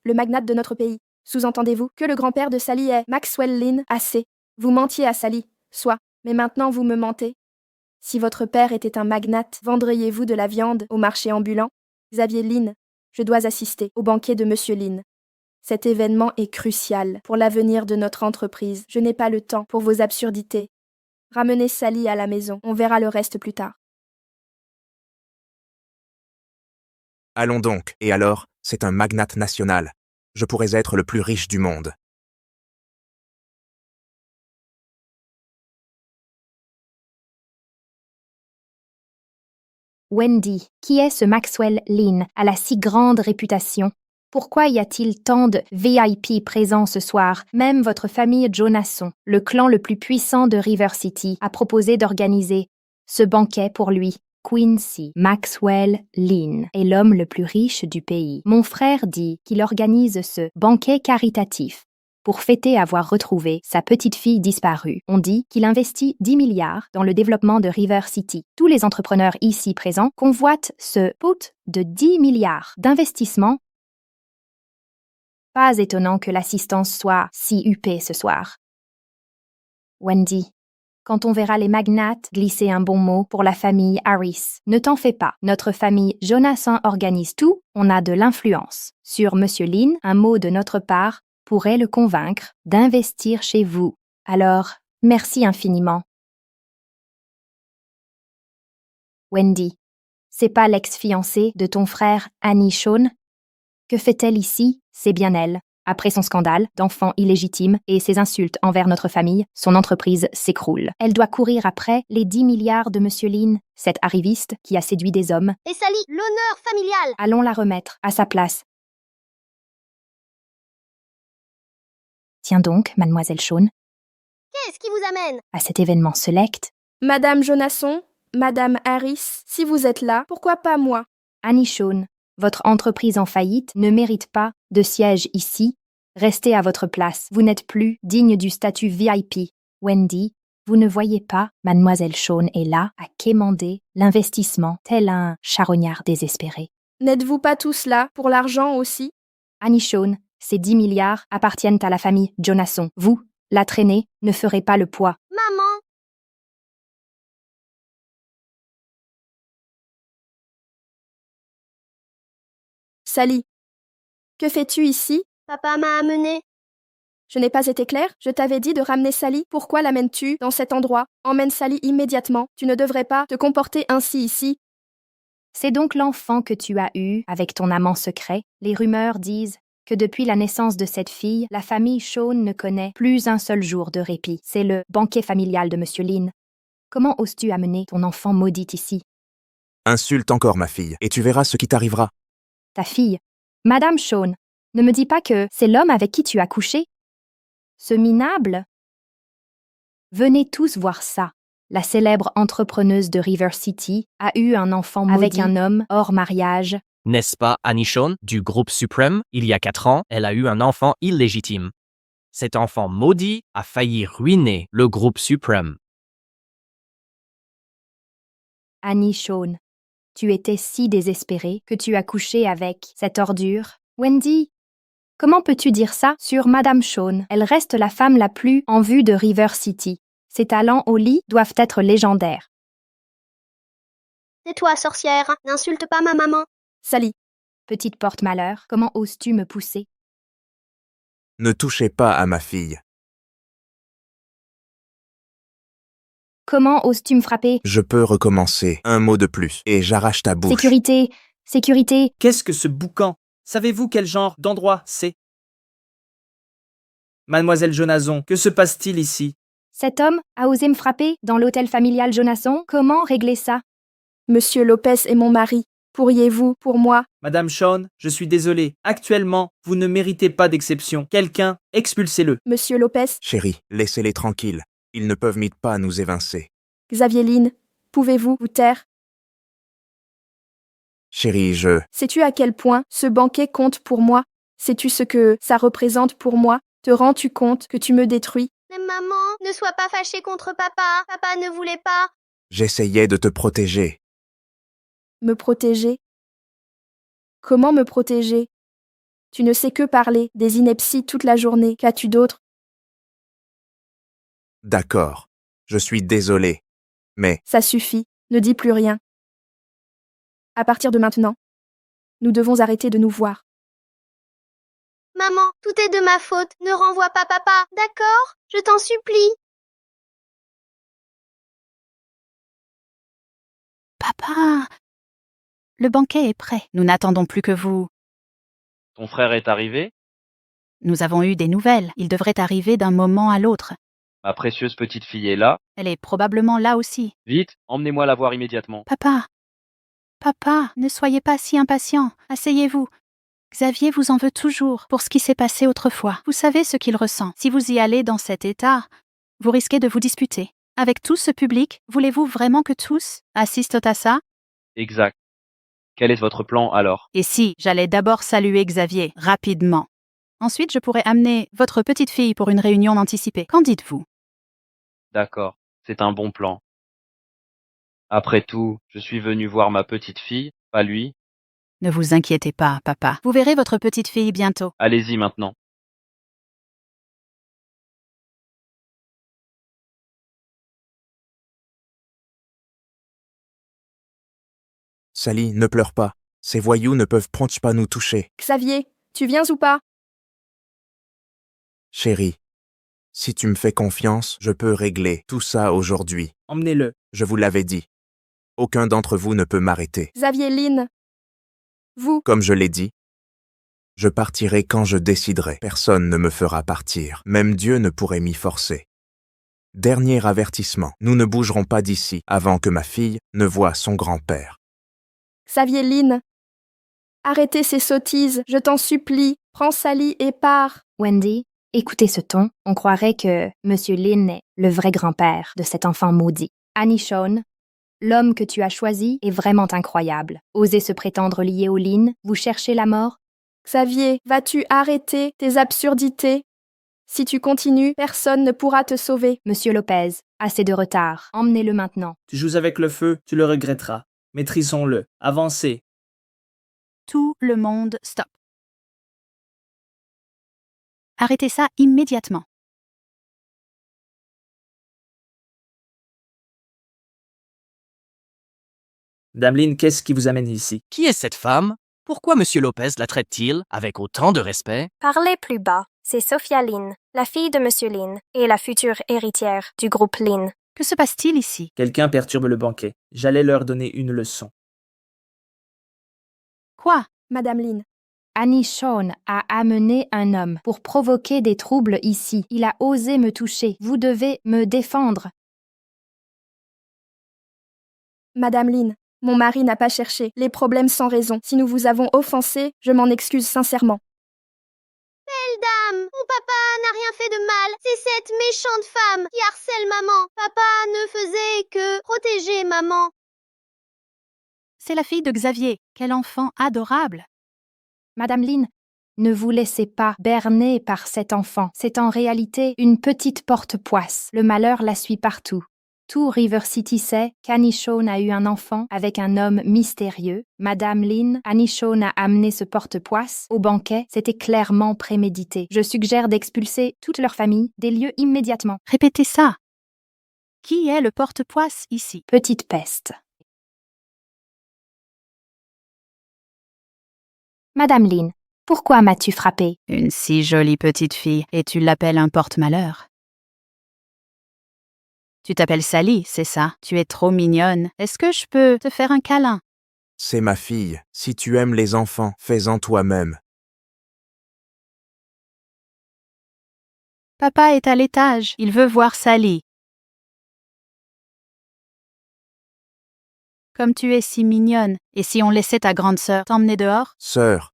le magnate de notre pays. Sous-entendez-vous que le grand-père de Sally est Maxwell Lynn? Assez. Vous mentiez à Sally, soit, mais maintenant vous me mentez. Si votre père était un magnate, vendriez-vous de la viande au marché ambulant? Xavier Lynn, je dois assister au banquet de Monsieur Lynn. Cet événement est crucial pour l'avenir de notre entreprise. Je n'ai pas le temps pour vos absurdités. Ramenez Sally à la maison, on verra le reste plus tard. Allons donc. Et alors, c'est un magnate national. Je pourrais être le plus riche du monde. Wendy, qui est ce Maxwell Lynn à la si grande réputation? Pourquoi y a-t-il tant de VIP présents ce soir? Même votre famille Jonasson, le clan le plus puissant de River City, a proposé d'organiser ce banquet pour lui. Quincy Maxwell Lynn est l'homme le plus riche du pays. Mon frère dit qu'il organise ce banquet caritatif pour fêter avoir retrouvé sa petite fille disparue. On dit qu'il investit 10 milliards dans le développement de River City. Tous les entrepreneurs ici présents convoitent ce pot de 10 milliards d'investissement. Pas étonnant que l'assistance soit si huppée ce soir. Wendy, quand on verra les magnates glisser un bon mot pour la famille Harris, ne t'en fais pas. Notre famille Jonasson organise tout, on a de l'influence. Sur Monsieur Lynn, un mot de notre part pourrait le convaincre d'investir chez vous. Alors, merci infiniment. Wendy, c'est pas l'ex-fiancée de ton frère Annie Shawn? Que fait-elle ici? C'est bien elle. Après son scandale d'enfant illégitime et ses insultes envers notre famille, son entreprise s'écroule. Elle doit courir après les 10 milliards de Monsieur Lynn, cet arriviste qui a séduit des hommes. Et Sally, l'honneur familial. Allons la remettre à sa place. Tiens donc, mademoiselle Shawn, Qu'est-ce qui vous amène? à cet événement select. Madame Jonasson, Madame Harris, si vous êtes là, pourquoi pas moi? Annie Shawn, votre entreprise en faillite ne mérite pas de siège ici. Restez à votre place. Vous n'êtes plus digne du statut VIP. Wendy, vous ne voyez pas, mademoiselle Shawn est là à quémander l'investissement tel un charognard désespéré. N'êtes-vous pas tous là pour l'argent aussi? Annie Shawn, ces 10 milliards appartiennent à la famille Jonasson. Vous, la traînée, ne ferez pas le poids. Maman. Sally, que fais-tu ici? Papa m'a amené. Je n'ai pas été claire, je t'avais dit de ramener Sally. Pourquoi l'amènes-tu dans cet endroit? Emmène Sally immédiatement. Tu ne devrais pas te comporter ainsi ici. C'est donc l'enfant que tu as eu avec ton amant secret. Les rumeurs disent que depuis la naissance de cette fille, la famille Shawn ne connaît plus un seul jour de répit. C'est le banquet familial de Monsieur Lynn. Comment oses-tu amener ton enfant maudit ici? Insulte encore ma fille, et tu verras ce qui t'arrivera. Ta fille, Madame Shawn, ne me dis pas que c'est l'homme avec qui tu as couché? Ce minable? Venez tous voir ça. La célèbre entrepreneuse de River City a eu un enfant maudit avec un homme hors mariage. N'est-ce pas Annie Shawn, du groupe Supreme? Il y a 4 ans, elle a eu un enfant illégitime. Cet enfant maudit a failli ruiner le groupe Supreme. Annie Shawn, tu étais si désespérée que tu as couché avec cette ordure. Wendy, comment peux-tu dire ça sur Madame Shawn? Elle reste la femme la plus en vue de River City. Ses talents au lit doivent être légendaires. Tais-toi, sorcière. N'insulte pas ma maman. Sally. Petite porte-malheur, comment oses-tu me pousser? Ne touchez pas à ma fille. Comment oses-tu me frapper? Je peux recommencer. Un mot de plus, et j'arrache ta bouche. Sécurité! Sécurité! Qu'est-ce que ce boucan? Savez-vous quel genre d'endroit c'est? Mademoiselle Jonazon, que se passe-t-il ici? Cet homme a osé me frapper dans l'hôtel familial Jonasson. Comment régler ça? Monsieur Lopez est mon mari. Pourriez-vous, pour moi? Madame Shawn, je suis désolé. Actuellement, vous ne méritez pas d'exception. Quelqu'un, expulsez-le. Monsieur Lopez? Chérie, laissez-les tranquilles. Ils ne peuvent pas nous évincer. Xavier Lynn, pouvez-vous vous taire? Chérie, Sais-tu à quel point ce banquet compte pour moi? Sais-tu ce que ça représente pour moi? Te rends-tu compte que tu me détruis? Mais maman, ne sois pas fâchée contre papa. Papa ne voulait pas. J'essayais de te protéger. Me protéger? Comment me protéger? Tu ne sais que parler des inepties toute la journée. Qu'as-tu d'autre? D'accord. Je suis désolé. Mais... Ça suffit. Ne dis plus rien. À partir de maintenant, nous devons arrêter de nous voir. Maman, tout est de ma faute. Ne renvoie pas papa, d'accord? Je t'en supplie. Papa! Le banquet est prêt. Nous n'attendons plus que vous. Ton frère est arrivé? Nous avons eu des nouvelles. Il devrait arriver d'un moment à l'autre. Ma précieuse petite fille est là. Elle est probablement là aussi. Vite, emmenez-moi la voir immédiatement. Papa! Papa, ne soyez pas si impatient. Asseyez-vous. Xavier vous en veut toujours pour ce qui s'est passé autrefois. Vous savez ce qu'il ressent. Si vous y allez dans cet état, vous risquez de vous disputer. Avec tout ce public, voulez-vous vraiment que tous assistent à ça? Exact. Quel est votre plan alors? Et si j'allais d'abord saluer Xavier, rapidement. Ensuite, je pourrais amener votre petite fille pour une réunion anticipée. Qu'en dites-vous? D'accord, c'est un bon plan. Après tout, je suis venu voir ma petite fille, pas lui. Ne vous inquiétez pas, papa. Vous verrez votre petite fille bientôt. Allez-y maintenant. Sally, ne pleure pas. Ces voyous ne peuvent pas nous toucher. Xavier, tu viens ou pas? Chérie, si tu me fais confiance, je peux régler tout ça aujourd'hui. Emmenez-le. Je vous l'avais dit. Aucun d'entre vous ne peut m'arrêter. Xavier Lynn. Vous. Comme je l'ai dit, je partirai quand je déciderai. Personne ne me fera partir. Même Dieu ne pourrait m'y forcer. Dernier avertissement. Nous ne bougerons pas d'ici avant que ma fille ne voie son grand-père. Xavier Lynn. Arrêtez ces sottises, je t'en supplie. Prends Sally et pars. Wendy, écoutez ce ton. On croirait que Monsieur Lynn est le vrai grand-père de cet enfant maudit. Annie Shawn, l'homme que tu as choisi est vraiment incroyable. Osez se prétendre lié au Lynn, vous cherchez la mort? Xavier, vas-tu arrêter tes absurdités? Si tu continues, personne ne pourra te sauver. Monsieur Lopez, assez de retard. Emmenez-le maintenant. Tu joues avec le feu, tu le regretteras. Maîtrisons-le. Avancez. Tout le monde stop. Arrêtez ça immédiatement. Dame Lynn, qu'est-ce qui vous amène ici? Qui est cette femme? Pourquoi Monsieur Lopez la traite-t-il avec autant de respect? Parlez plus bas. C'est Sophia Lynn, la fille de Monsieur Lynn, et la future héritière du groupe Lynn. Que se passe-t-il ici? Quelqu'un perturbe le banquet. J'allais leur donner une leçon. Quoi? Madame Lynn. Annie Shawn a amené un homme pour provoquer des troubles ici. Il a osé me toucher. Vous devez me défendre. Madame Lynn, mon mari n'a pas cherché les problèmes sans raison. Si nous vous avons offensé, je m'en excuse sincèrement. Belle dame, mon papa n'a rien fait de mal. C'est cette méchante femme qui harcèle maman. Papa ne faisait que protéger maman. C'est la fille de Xavier. Quel enfant adorable! Madame Lynn, ne vous laissez pas berner par cet enfant. C'est en réalité une petite porte-poisse. Le malheur la suit partout. Tout River City sait qu'Annie Shawn a eu un enfant avec un homme mystérieux. Madame Lynn, Annie Shawn a amené ce porte-poisse au banquet. C'était clairement prémédité. Je suggère d'expulser toute leur famille des lieux immédiatement. Répétez ça. Qui est le porte-poisse ici? Petite peste. Madame Lynn, pourquoi m'as-tu frappée? Une si jolie petite fille, et tu l'appelles un porte-malheur. Tu t'appelles Sally, c'est ça? Tu es trop mignonne. Est-ce que je peux te faire un câlin? C'est ma fille. Si tu aimes les enfants, fais-en toi-même. Papa est à l'étage. Il veut voir Sally. Comme tu es si mignonne, et si on laissait ta grande sœur t'emmener dehors? Sœur,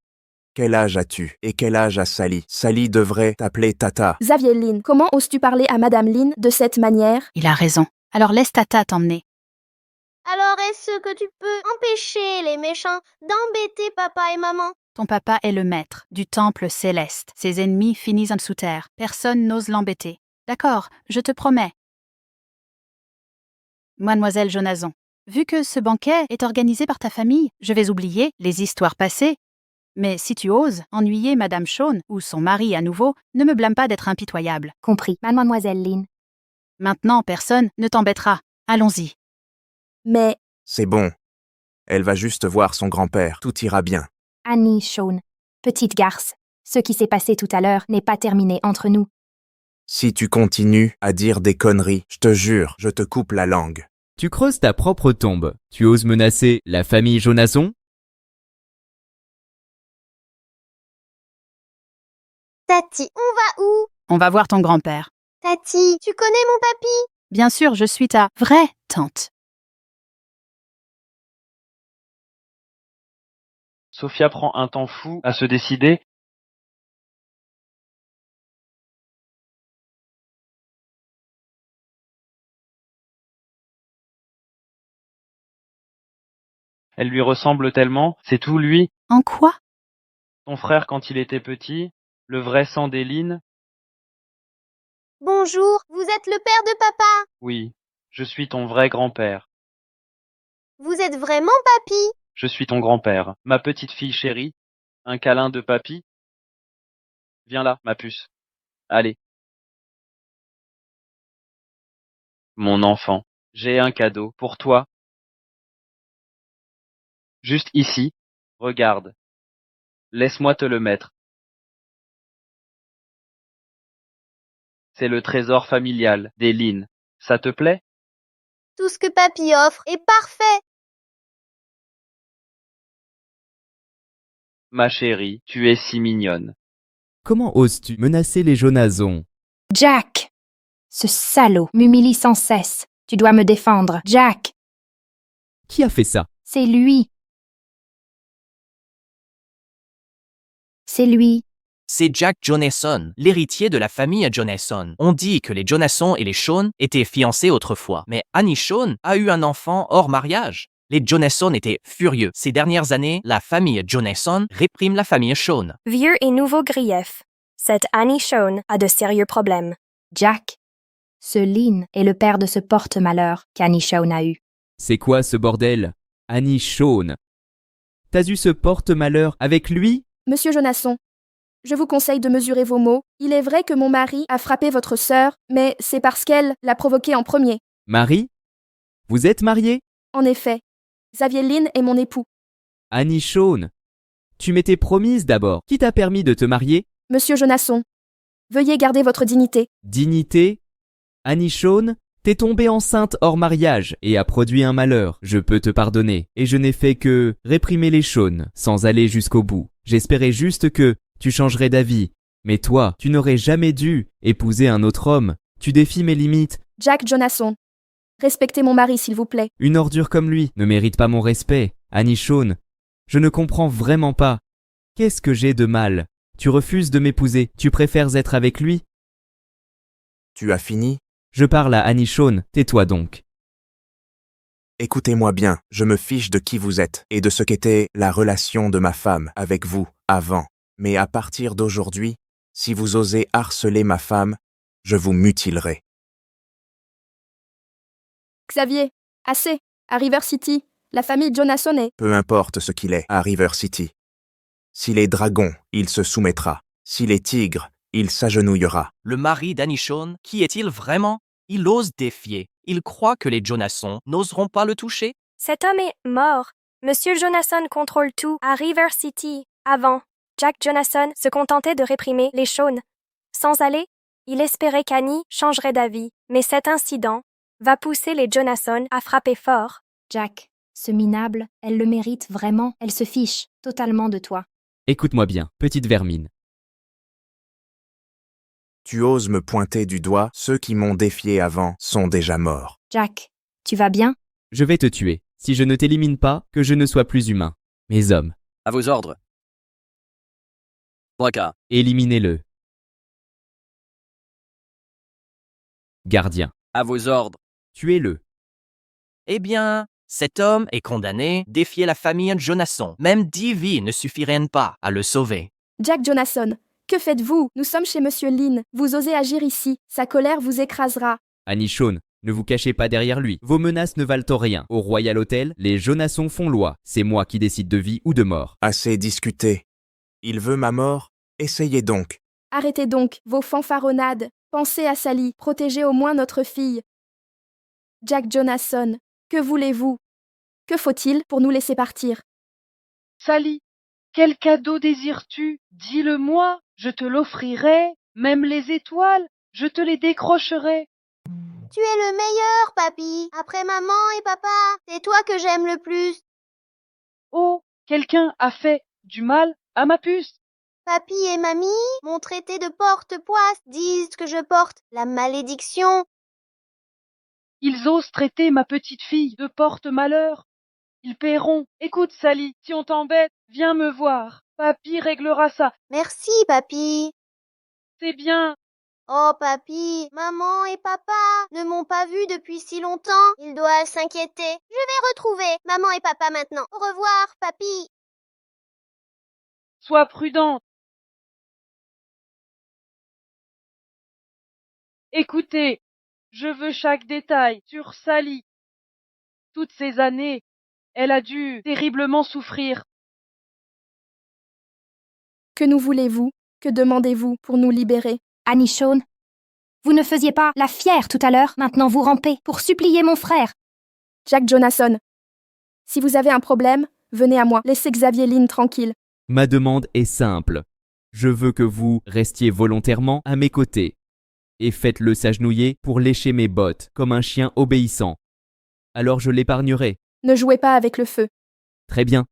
quel âge as-tu et quel âge a Sally? Sally devrait t'appeler Tata. Xavier Lynn, comment oses-tu parler à Madame Lynn de cette manière? Il a raison. Alors laisse Tata t'emmener. Alors est-ce que tu peux empêcher les méchants d'embêter papa et maman? Ton papa est le maître du temple céleste. Ses ennemis finissent en sous terre. Personne n'ose l'embêter. D'accord, je te promets. Mademoiselle Jonasson, vu que ce banquet est organisé par ta famille, je vais oublier les histoires passées. Mais si tu oses ennuyer Madame Shawn ou son mari à nouveau, ne me blâme pas d'être impitoyable. Compris, Mademoiselle Lynn. Maintenant, personne ne t'embêtera. Allons-y. Mais... C'est bon. Elle va juste voir son grand-père. Tout ira bien. Annie Shawn, petite garce, ce qui s'est passé tout à l'heure n'est pas terminé entre nous. Si tu continues à dire des conneries, je te jure, je te coupe la langue. Tu creuses ta propre tombe. Tu oses menacer la famille Jonasson? Tati, on va où? On va voir ton grand-père. Tati, tu connais mon papy? Bien sûr, je suis ta vraie tante. Sophia prend un temps fou à se décider. Elle lui ressemble tellement, c'est tout lui. En quoi? Ton frère quand il était petit, le vrai sang des Lynn. Bonjour, vous êtes le père de papa? Oui, je suis ton vrai grand-père. Vous êtes vraiment papy? Je suis ton grand-père. Ma petite fille chérie, un câlin de papy. Viens là, ma puce. Allez. Mon enfant, j'ai un cadeau pour toi. Juste ici, regarde. Laisse-moi te le mettre. C'est le trésor familial des Lynn. Ça te plaît? Tout ce que papy offre est parfait. Ma chérie, tu es si mignonne. Comment oses-tu menacer les Jonasson? Jack! Ce salaud m'humilie sans cesse. Tu dois me défendre, Jack! Qui a fait ça? C'est lui. C'est lui. C'est Jack Jonasson, l'héritier de la famille Jonasson. On dit que les Jonasson et les Shawn étaient fiancés autrefois, mais Annie Shawn a eu un enfant hors mariage. Les Jonasson étaient furieux. Ces dernières années, la famille Jonasson réprime la famille Shawn. Vieux et nouveau grief. Cette Annie Shawn a de sérieux problèmes. Jack, ce Lynn est le père de ce porte-malheur qu'Annie Shawn a eu. C'est quoi ce bordel? Annie Shawn. T'as eu ce porte-malheur avec lui? Monsieur Jonasson, je vous conseille de mesurer vos mots. Il est vrai que mon mari a frappé votre sœur, mais c'est parce qu'elle l'a provoqué en premier. Marie? Vous êtes mariés? En effet, Xavier Lynn est mon époux. Annie Shawn. Tu m'étais promise d'abord. Qui t'a permis de te marier? Monsieur Jonasson, veuillez garder votre dignité. Dignité? Annie Shawn, t'es tombée enceinte hors mariage et a produit un malheur. Je peux te pardonner. Et je n'ai fait que réprimer les Shawn sans aller jusqu'au bout. J'espérais juste que tu changerais d'avis. Mais toi, tu n'aurais jamais dû épouser un autre homme. Tu défies mes limites. Jack Jonasson, respectez mon mari, s'il vous plaît. Une ordure comme lui ne mérite pas mon respect. Annie Shawn, je ne comprends vraiment pas. Qu'est-ce que j'ai de mal? Tu refuses de m'épouser. Tu préfères être avec lui? Tu as fini? Je parle à Annie Shawn. Tais-toi donc. Écoutez-moi bien, je me fiche de qui vous êtes et de ce qu'était la relation de ma femme avec vous avant. Mais à partir d'aujourd'hui, si vous osez harceler ma femme, je vous mutilerai. Xavier, assez. À River City, la famille Jonasson est... Peu importe ce qu'il est à River City. S'il est dragon, il se soumettra. S'il est tigre, il s'agenouillera. Le mari d'Annie Shawn, qui est-il vraiment? Il ose défier. Il croit que les Jonasson n'oseront pas le toucher. Cet homme est mort. Monsieur Jonasson contrôle tout à River City. Avant, Jack Jonasson se contentait de réprimer les Shawn. Sans aller, il espérait qu'Annie changerait d'avis, mais cet incident va pousser les Jonasson à frapper fort. Jack, ce minable, elle le mérite vraiment, elle se fiche totalement de toi. Écoute-moi bien, petite vermine. Tu oses me pointer du doigt, ceux qui m'ont défié avant sont déjà morts. Jack, tu vas bien? Je vais te tuer, si je ne t'élimine pas, que je ne sois plus humain. Mes hommes, À vos ordres. Braca. éliminez-le. Gardien, À vos ordres. tuez-le. Eh bien, cet homme est condamné, défier la famille Jonasson. Même 10 vies ne suffiraient pas à le sauver. Jack Jonasson, que faites-vous? Nous sommes chez Monsieur Lin. Vous osez agir ici. Sa colère vous écrasera. Annie Shawn, ne vous cachez pas derrière lui. Vos menaces ne valent rien. Au Royal Hotel, les Jonasson font loi. C'est moi qui décide de vie ou de mort. Assez discuté. Il veut ma mort? Essayez donc. Arrêtez donc vos fanfaronnades. Pensez à Sally. Protégez au moins notre fille. Jack Jonasson, que voulez-vous? Que faut-il pour nous laisser partir? Sally, quel cadeau désires-tu? Dis-le-moi, je te l'offrirai, même les étoiles, je te les décrocherai. Tu es le meilleur, papy. Après maman et papa, c'est toi que j'aime le plus. Oh, quelqu'un a fait du mal à ma puce. Papy et mamie m'ont traité de porte-poisse, disent que je porte la malédiction. Ils osent traiter ma petite fille de porte-malheur. Ils paieront. Écoute, Sally, si on t'embête, viens me voir. Papy réglera ça. Merci, papy. C'est bien. Oh, papy, maman et papa ne m'ont pas vue depuis si longtemps. Ils doivent s'inquiéter. Je vais retrouver maman et papa maintenant. Au revoir, papy. Sois prudente. Écoutez, je veux chaque détail sur Sally. Toutes ces années, elle a dû terriblement souffrir. Que nous voulez-vous? Que demandez-vous pour nous libérer? Annie Shawn, vous ne faisiez pas la fière tout à l'heure, maintenant vous rampez pour supplier mon frère. Jack Jonasson, si vous avez un problème, venez à moi. Laissez Xavier Lin tranquille. Ma demande est simple. Je veux que vous restiez volontairement à mes côtés. Et faites-le s'agenouiller pour lécher mes bottes, comme un chien obéissant. Alors je l'épargnerai. Ne jouez pas avec le feu. Très bien.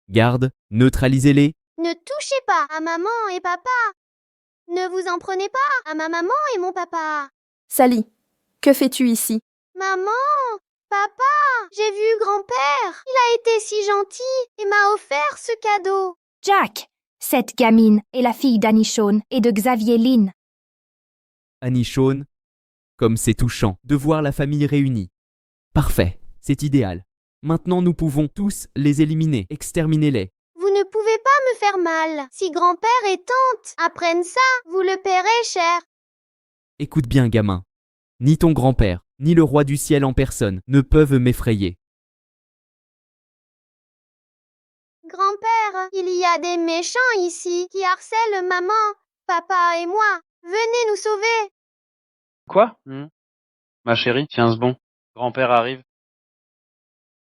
Garde, neutralisez-les. Ne touchez pas à maman et papa. Ne vous en prenez pas à ma maman et mon papa. Sally, que fais-tu ici? Maman, papa, j'ai vu grand-père. Il a été si gentil et m'a offert ce cadeau. Jack, cette gamine est la fille d'Annie Shawn et de Xavier Lin. Annie Shawn, comme c'est touchant de voir la famille réunie. Parfait, c'est idéal. Maintenant nous pouvons tous les éliminer, exterminez-les. Vous ne pouvez pas me faire mal. Si grand-père et tante apprennent ça, vous le paierez cher. Écoute bien, gamin. Ni ton grand-père, ni le roi du ciel en personne ne peuvent m'effrayer. Grand-père, il y a des méchants ici qui harcèlent maman, papa et moi. Venez nous sauver. Quoi? Ma chérie, tiens ce bon. Grand-père arrive.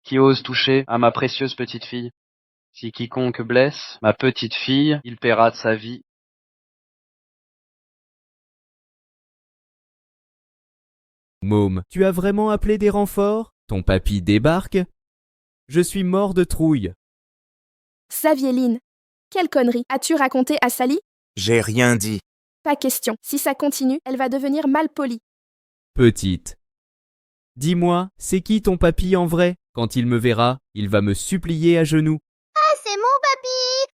Qui ose toucher à ma précieuse petite fille? Si quiconque blesse ma petite fille, il paiera de sa vie. Môme, tu as vraiment appelé des renforts? Ton papy débarque? Je suis mort de trouille. Xavier Lin, quelle connerie as-tu raconté à Sally? J'ai rien dit. Pas question. Si ça continue, elle va devenir malpolie. Petite. Dis-moi, c'est qui ton papy en vrai? Quand il me verra, il va me supplier à genoux. Ah, c'est mon papy.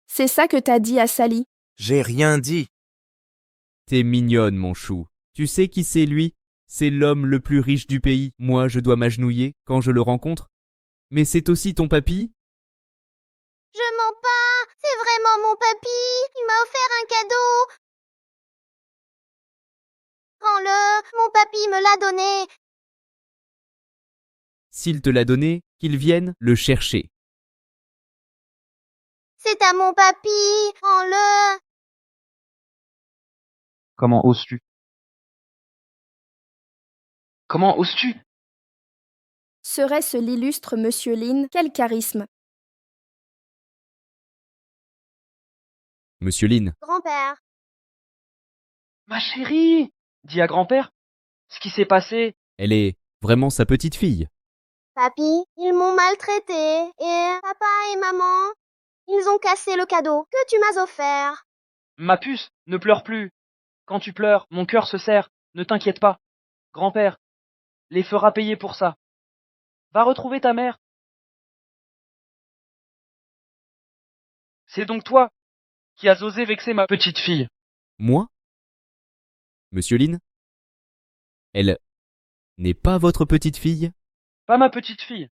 C'est ça que t'as dit à Sally? J'ai rien dit. T'es mignonne, mon chou. Tu sais qui c'est lui? C'est l'homme le plus riche du pays. Moi, je dois m'agenouiller quand je le rencontre. Mais c'est aussi ton papy? Je mens pas. C'est vraiment mon papy. Il m'a offert un cadeau. Prends-le. Mon papy me l'a donné. S'il te l'a donné, qu'il vienne le chercher. C'est à mon papy. Prends-le. Comment oses-tu? Comment oses-tu? Serait-ce l'illustre Monsieur Lin? Quel charisme! Monsieur Lin, Grand-père. Ma chérie! Dis à grand-père ce qui s'est passé. elle est vraiment sa petite fille. Papy, ils m'ont maltraité. Et papa et maman, ils ont cassé le cadeau que tu m'as offert. Ma puce, ne pleure plus. Quand tu pleures, mon cœur se serre. Ne t'inquiète pas. Grand-père les fera payer pour ça. Va retrouver ta mère. C'est donc toi qui as osé vexer ma petite fille. Moi? Monsieur Lin? Elle n'est pas votre petite fille? Pas ma petite fille.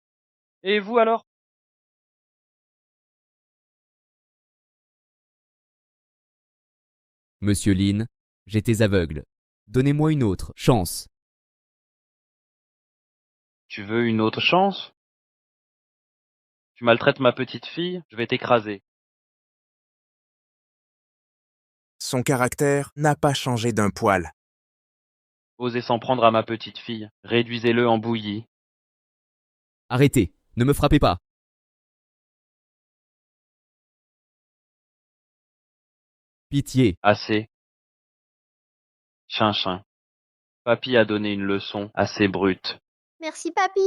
Et vous alors? Monsieur Lin, j'étais aveugle. Donnez-moi une autre chance. Tu veux une autre chance? Tu maltraites ma petite fille, je vais t'écraser. Son caractère n'a pas changé d'un poil. Osez s'en prendre à ma petite fille, réduisez-le en bouillie. Arrêtez, ne me frappez pas. Pitié. Assez. Chin. Papy a donné une leçon assez brute. Merci, papy.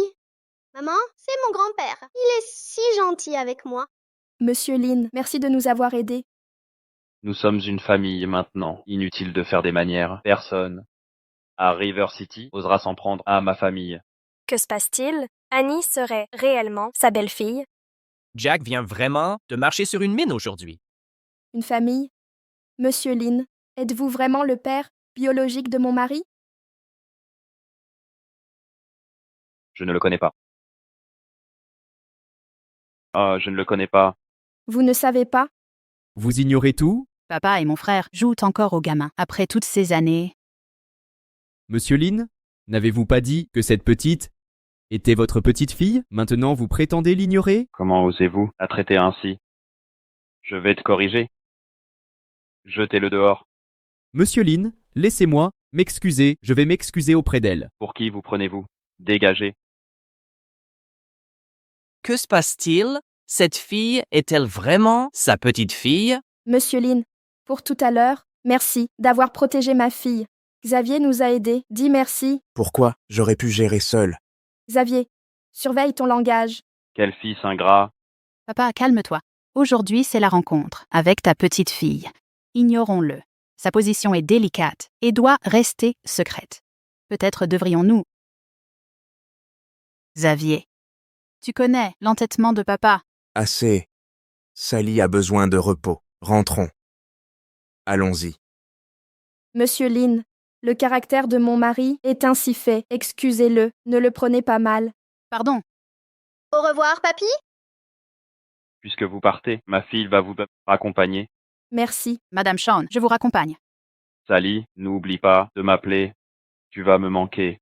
Maman, c'est mon grand-père. Il est si gentil avec moi. Monsieur Lin, merci de nous avoir aidés. Nous sommes une famille maintenant. Inutile de faire des manières. Personne à River City osera s'en prendre à ma famille. Que se passe-t-il? Annie serait réellement sa belle-fille? Jack vient vraiment de marcher sur une mine aujourd'hui. Une famille? Monsieur Lin, êtes-vous vraiment le père biologique de mon mari? Je ne le connais pas. Ah, je ne le connais pas. Vous ne savez pas? Vous ignorez tout? Papa et mon frère jouent encore aux gamins. Après toutes ces années, Monsieur Lin, n'avez-vous pas dit que cette petite était votre petite fille? Maintenant vous prétendez l'ignorer? Comment osez-vous la traiter ainsi? Je vais te corriger. Jetez-le dehors. Monsieur Lin, laissez-moi m'excuser, je vais m'excuser auprès d'elle. Pour qui vous prenez-vous? Dégagez. Que se passe-t-il? Cette fille est-elle vraiment sa petite fille? Monsieur Lin, pour tout à l'heure, merci d'avoir protégé ma fille. Xavier nous a aidés. Dis merci. Pourquoi? J'aurais pu gérer seul. Xavier, surveille ton langage. Quel fils ingrat. papa, calme-toi. Aujourd'hui, c'est la rencontre avec ta petite fille. Ignorons-le. Sa position est délicate et doit rester secrète. Peut-être devrions-nous... Xavier, tu connais l'entêtement de papa. Assez. Sally a besoin de repos. Rentrons. Allons-y. Monsieur Lin, le caractère de mon mari est ainsi fait. Excusez-le, ne le prenez pas mal. Pardon. Au revoir, papy. Puisque vous partez, ma fille va vous accompagner. Merci. Madame Shawn, je vous raccompagne. Sally, n'oublie pas de m'appeler. Tu vas me manquer.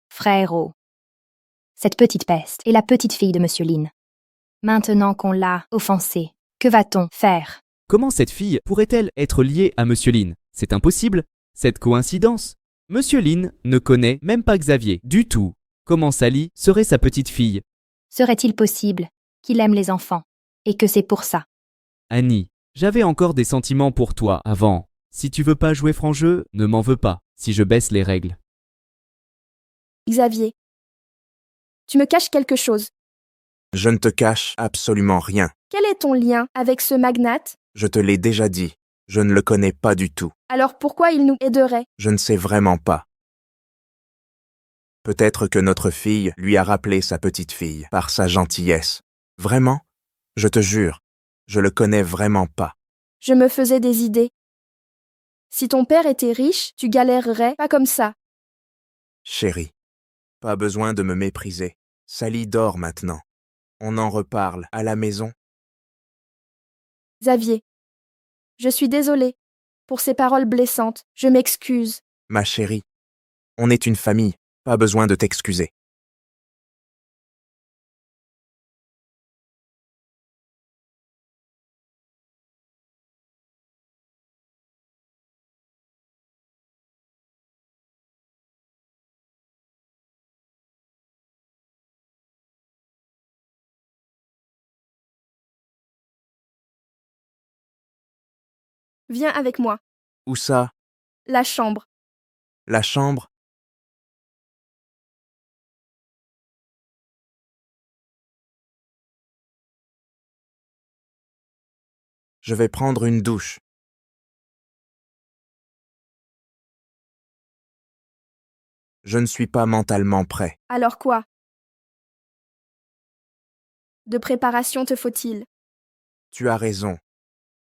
Frérot. Cette petite peste est la petite fille de Monsieur Lin. Maintenant qu'on l'a offensée, que va-t-on faire? Comment cette fille pourrait-elle être liée à Monsieur Lin? C'est impossible. Cette coïncidence. Monsieur Lin ne connaît même pas Xavier du tout. Comment Sally serait sa petite fille? Serait-il possible qu'il aime les enfants et que c'est pour ça? Annie, j'avais encore des sentiments pour toi avant. Si tu veux pas jouer franc jeu, ne m'en veux pas si je baisse les règles. Xavier, tu me caches quelque chose. Je ne te cache absolument rien. Quel est ton lien avec ce magnate? Je te l'ai déjà dit. Je ne le connais pas du tout. Alors pourquoi il nous aiderait? Je ne sais vraiment pas. Peut-être que notre fille lui a rappelé sa petite fille par sa gentillesse. Vraiment? Je te jure, je le connais vraiment pas. Je me faisais des idées. Si ton père était riche, tu galérerais pas comme ça. Chérie, pas besoin de me mépriser. Sally dort maintenant. On en reparle à la maison. Xavier, je suis désolée pour ces paroles blessantes. Je m'excuse. Ma chérie, on est une famille, pas besoin de t'excuser. Viens avec moi. Où ça? La chambre. La chambre? Je vais prendre une douche. Je ne suis pas mentalement prêt. Alors quoi? De préparation te faut-il? Tu as raison.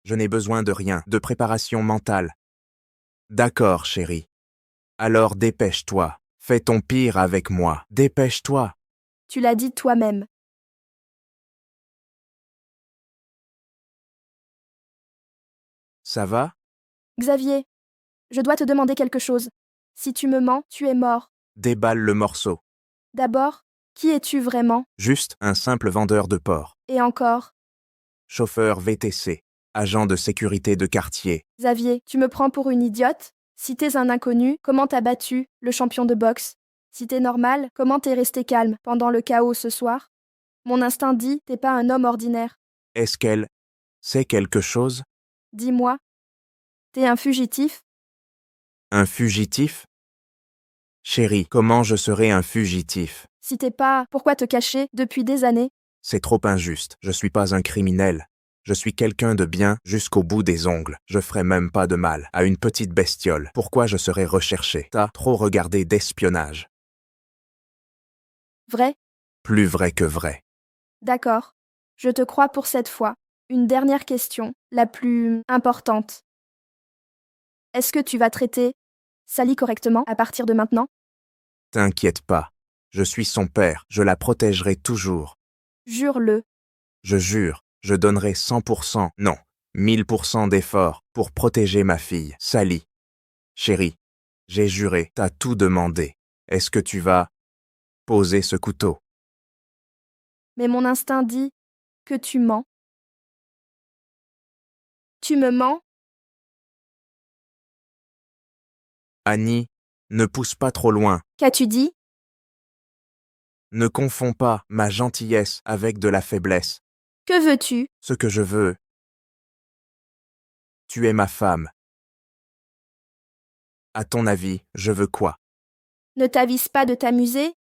Je n'ai besoin de rien, de préparation mentale. D'accord, chérie. Alors dépêche-toi. Fais ton pire avec moi. Dépêche-toi. Tu l'as dit toi-même. Ça va? Xavier, je dois te demander quelque chose. Si tu me mens, tu es mort. Déballe le morceau. D'abord, qui es-tu vraiment? Juste un simple vendeur de porc. Et encore? Chauffeur VTC. Agent de sécurité de quartier. Xavier, tu me prends pour une idiote? Si t'es un inconnu, comment t'as battu le champion de boxe? Si t'es normal, comment t'es resté calme pendant le chaos ce soir? Mon instinct dit, t'es pas un homme ordinaire. Est-ce qu'elle sait quelque chose? Dis-moi. T'es un fugitif? Un fugitif? Chérie, comment je serais un fugitif? Si t'es pas, pourquoi te cacher depuis des années? C'est trop injuste. Je suis pas un criminel. Je suis quelqu'un de bien jusqu'au bout des ongles. Je ferai même pas de mal à une petite bestiole. Pourquoi je serais recherché? T'as trop regardé d'espionnage. Vrai? Plus vrai que vrai. D'accord. Je te crois pour cette fois. Une dernière question, la plus importante. Est-ce que tu vas traiter Sally correctement à partir de maintenant? T'inquiète pas. Je suis son père. Je la protégerai toujours. Jure-le. Je jure. Je donnerai 100%, non, 1000% d'efforts pour protéger ma fille, Sally. Chérie, j'ai juré, t'as tout demandé. Est-ce que tu vas poser ce couteau? Mais mon instinct dit que tu mens. Tu me mens? Annie, ne pousse pas trop loin. Qu'as-tu dit? Ne confonds pas ma gentillesse avec de la faiblesse. Que veux-tu? Ce que je veux. Tu es ma femme. À ton avis, je veux quoi? Ne t'avise pas de t'amuser?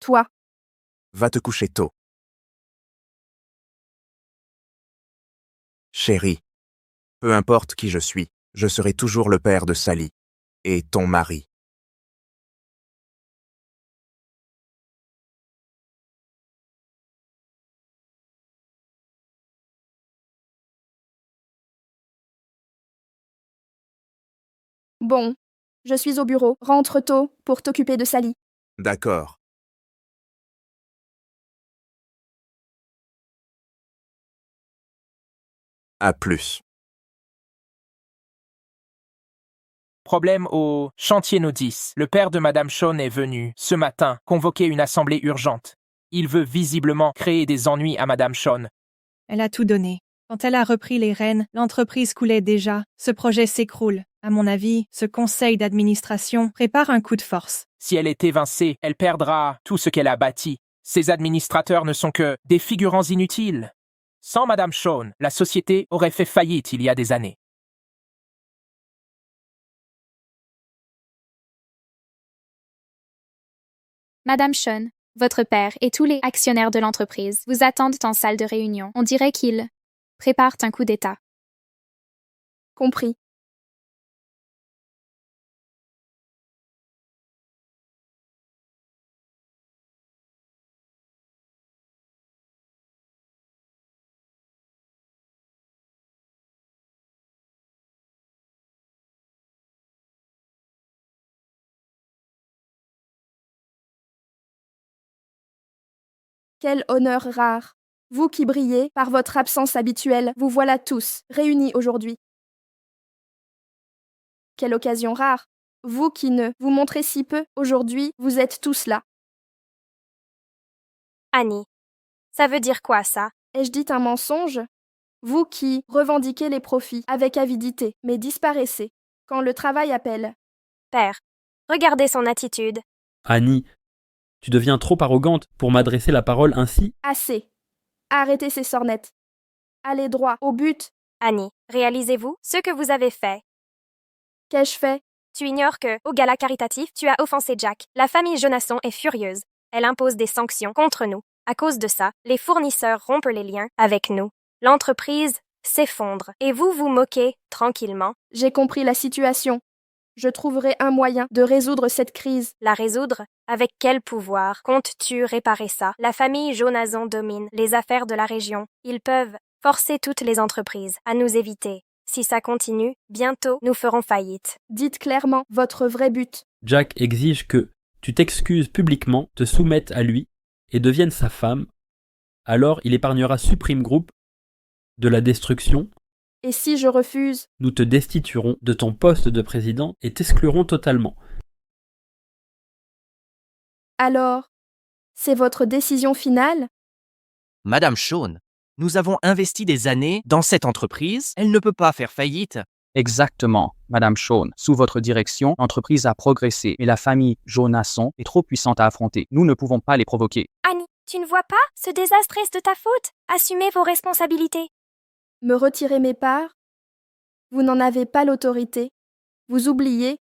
Toi. Va te coucher tôt. Chérie, peu importe qui je suis, je serai toujours le père de Sally. Et ton mari. Bon. Je suis au bureau. Rentre tôt pour t'occuper de Sally. D'accord. À plus. Problème au chantier Nodis. Le père de Madame Shawn est venu, ce matin, convoquer une assemblée urgente. Il veut visiblement créer des ennuis à Madame Shawn. Elle a tout donné. Quand elle a repris les rênes, l'entreprise coulait déjà. Ce projet s'écroule. À mon avis, ce conseil d'administration prépare un coup de force. Si elle est évincée, elle perdra tout ce qu'elle a bâti. Ces administrateurs ne sont que des figurants inutiles. Sans Madame Shawn, la société aurait fait faillite il y a des années. Madame Shawn, votre père et tous les actionnaires de l'entreprise vous attendent en salle de réunion. On dirait qu'ils préparent un coup d'État. Compris. Quel honneur rare. Vous qui brillez par votre absence habituelle, vous voilà tous réunis aujourd'hui. Quelle occasion rare. Vous qui ne vous montrez si peu, aujourd'hui, vous êtes tous là. Annie, ça veut dire quoi ça? Ai-je dit un mensonge? Vous qui revendiquez les profits avec avidité, mais disparaissez quand le travail appelle. Père, regardez son attitude. Annie, Tu deviens trop arrogante pour m'adresser la parole ainsi. Assez. Arrêtez ces sornettes. Allez droit au but. Annie, réalisez-vous ce que vous avez fait? Qu'ai-je fait? Tu ignores que, au gala caritatif, tu as offensé Jack. La famille Jonasson est furieuse. Elle impose des sanctions contre nous. À cause de ça, les fournisseurs rompent les liens avec nous. L'entreprise s'effondre. Et vous vous moquez tranquillement. J'ai compris la situation. Je trouverai un moyen de résoudre cette crise. La résoudre? Avec quel pouvoir comptes-tu réparer ça? La famille Jonasson domine les affaires de la région. Ils peuvent forcer toutes les entreprises à nous éviter. Si ça continue, bientôt nous ferons faillite. Dites clairement votre vrai but. Jack exige que tu t'excuses publiquement, te soumettes à lui et deviennes sa femme. Alors il épargnera Supreme Group de la destruction. Et si je refuse? Nous te destituerons de ton poste de président et t'exclurons totalement. Alors, c'est votre décision finale? Madame Shawn, nous avons investi des années dans cette entreprise, elle ne peut pas faire faillite. Exactement, Madame Shawn. Sous votre direction, l'entreprise a progressé, mais la famille Jonasson est trop puissante à affronter. Nous ne pouvons pas les provoquer. Annie, tu ne vois pas? Ce désastre est de ta faute. Assumez vos responsabilités. Me retirer mes parts? Vous n'en avez pas l'autorité. Vous oubliez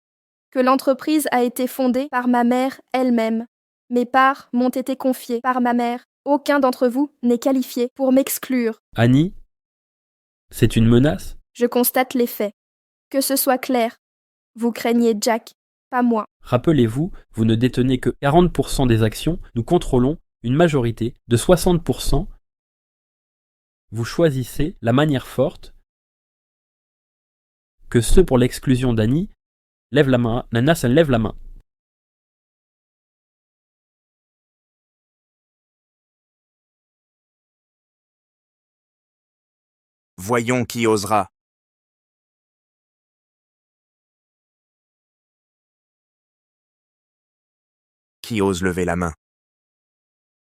que l'entreprise a été fondée par ma mère elle-même. Mes parts m'ont été confiées par ma mère. Aucun d'entre vous n'est qualifié pour m'exclure. Annie, c'est une menace? Je constate les faits. Que ce soit clair. Vous craignez Jack, pas moi. Rappelez-vous, vous ne détenez que 40% des actions, nous contrôlons une majorité de 60%. Vous choisissez la manière forte que ceux pour l'exclusion d'Annie lèvent la main. Nanas, elle lève la main. Voyons qui osera. Qui ose lever la main?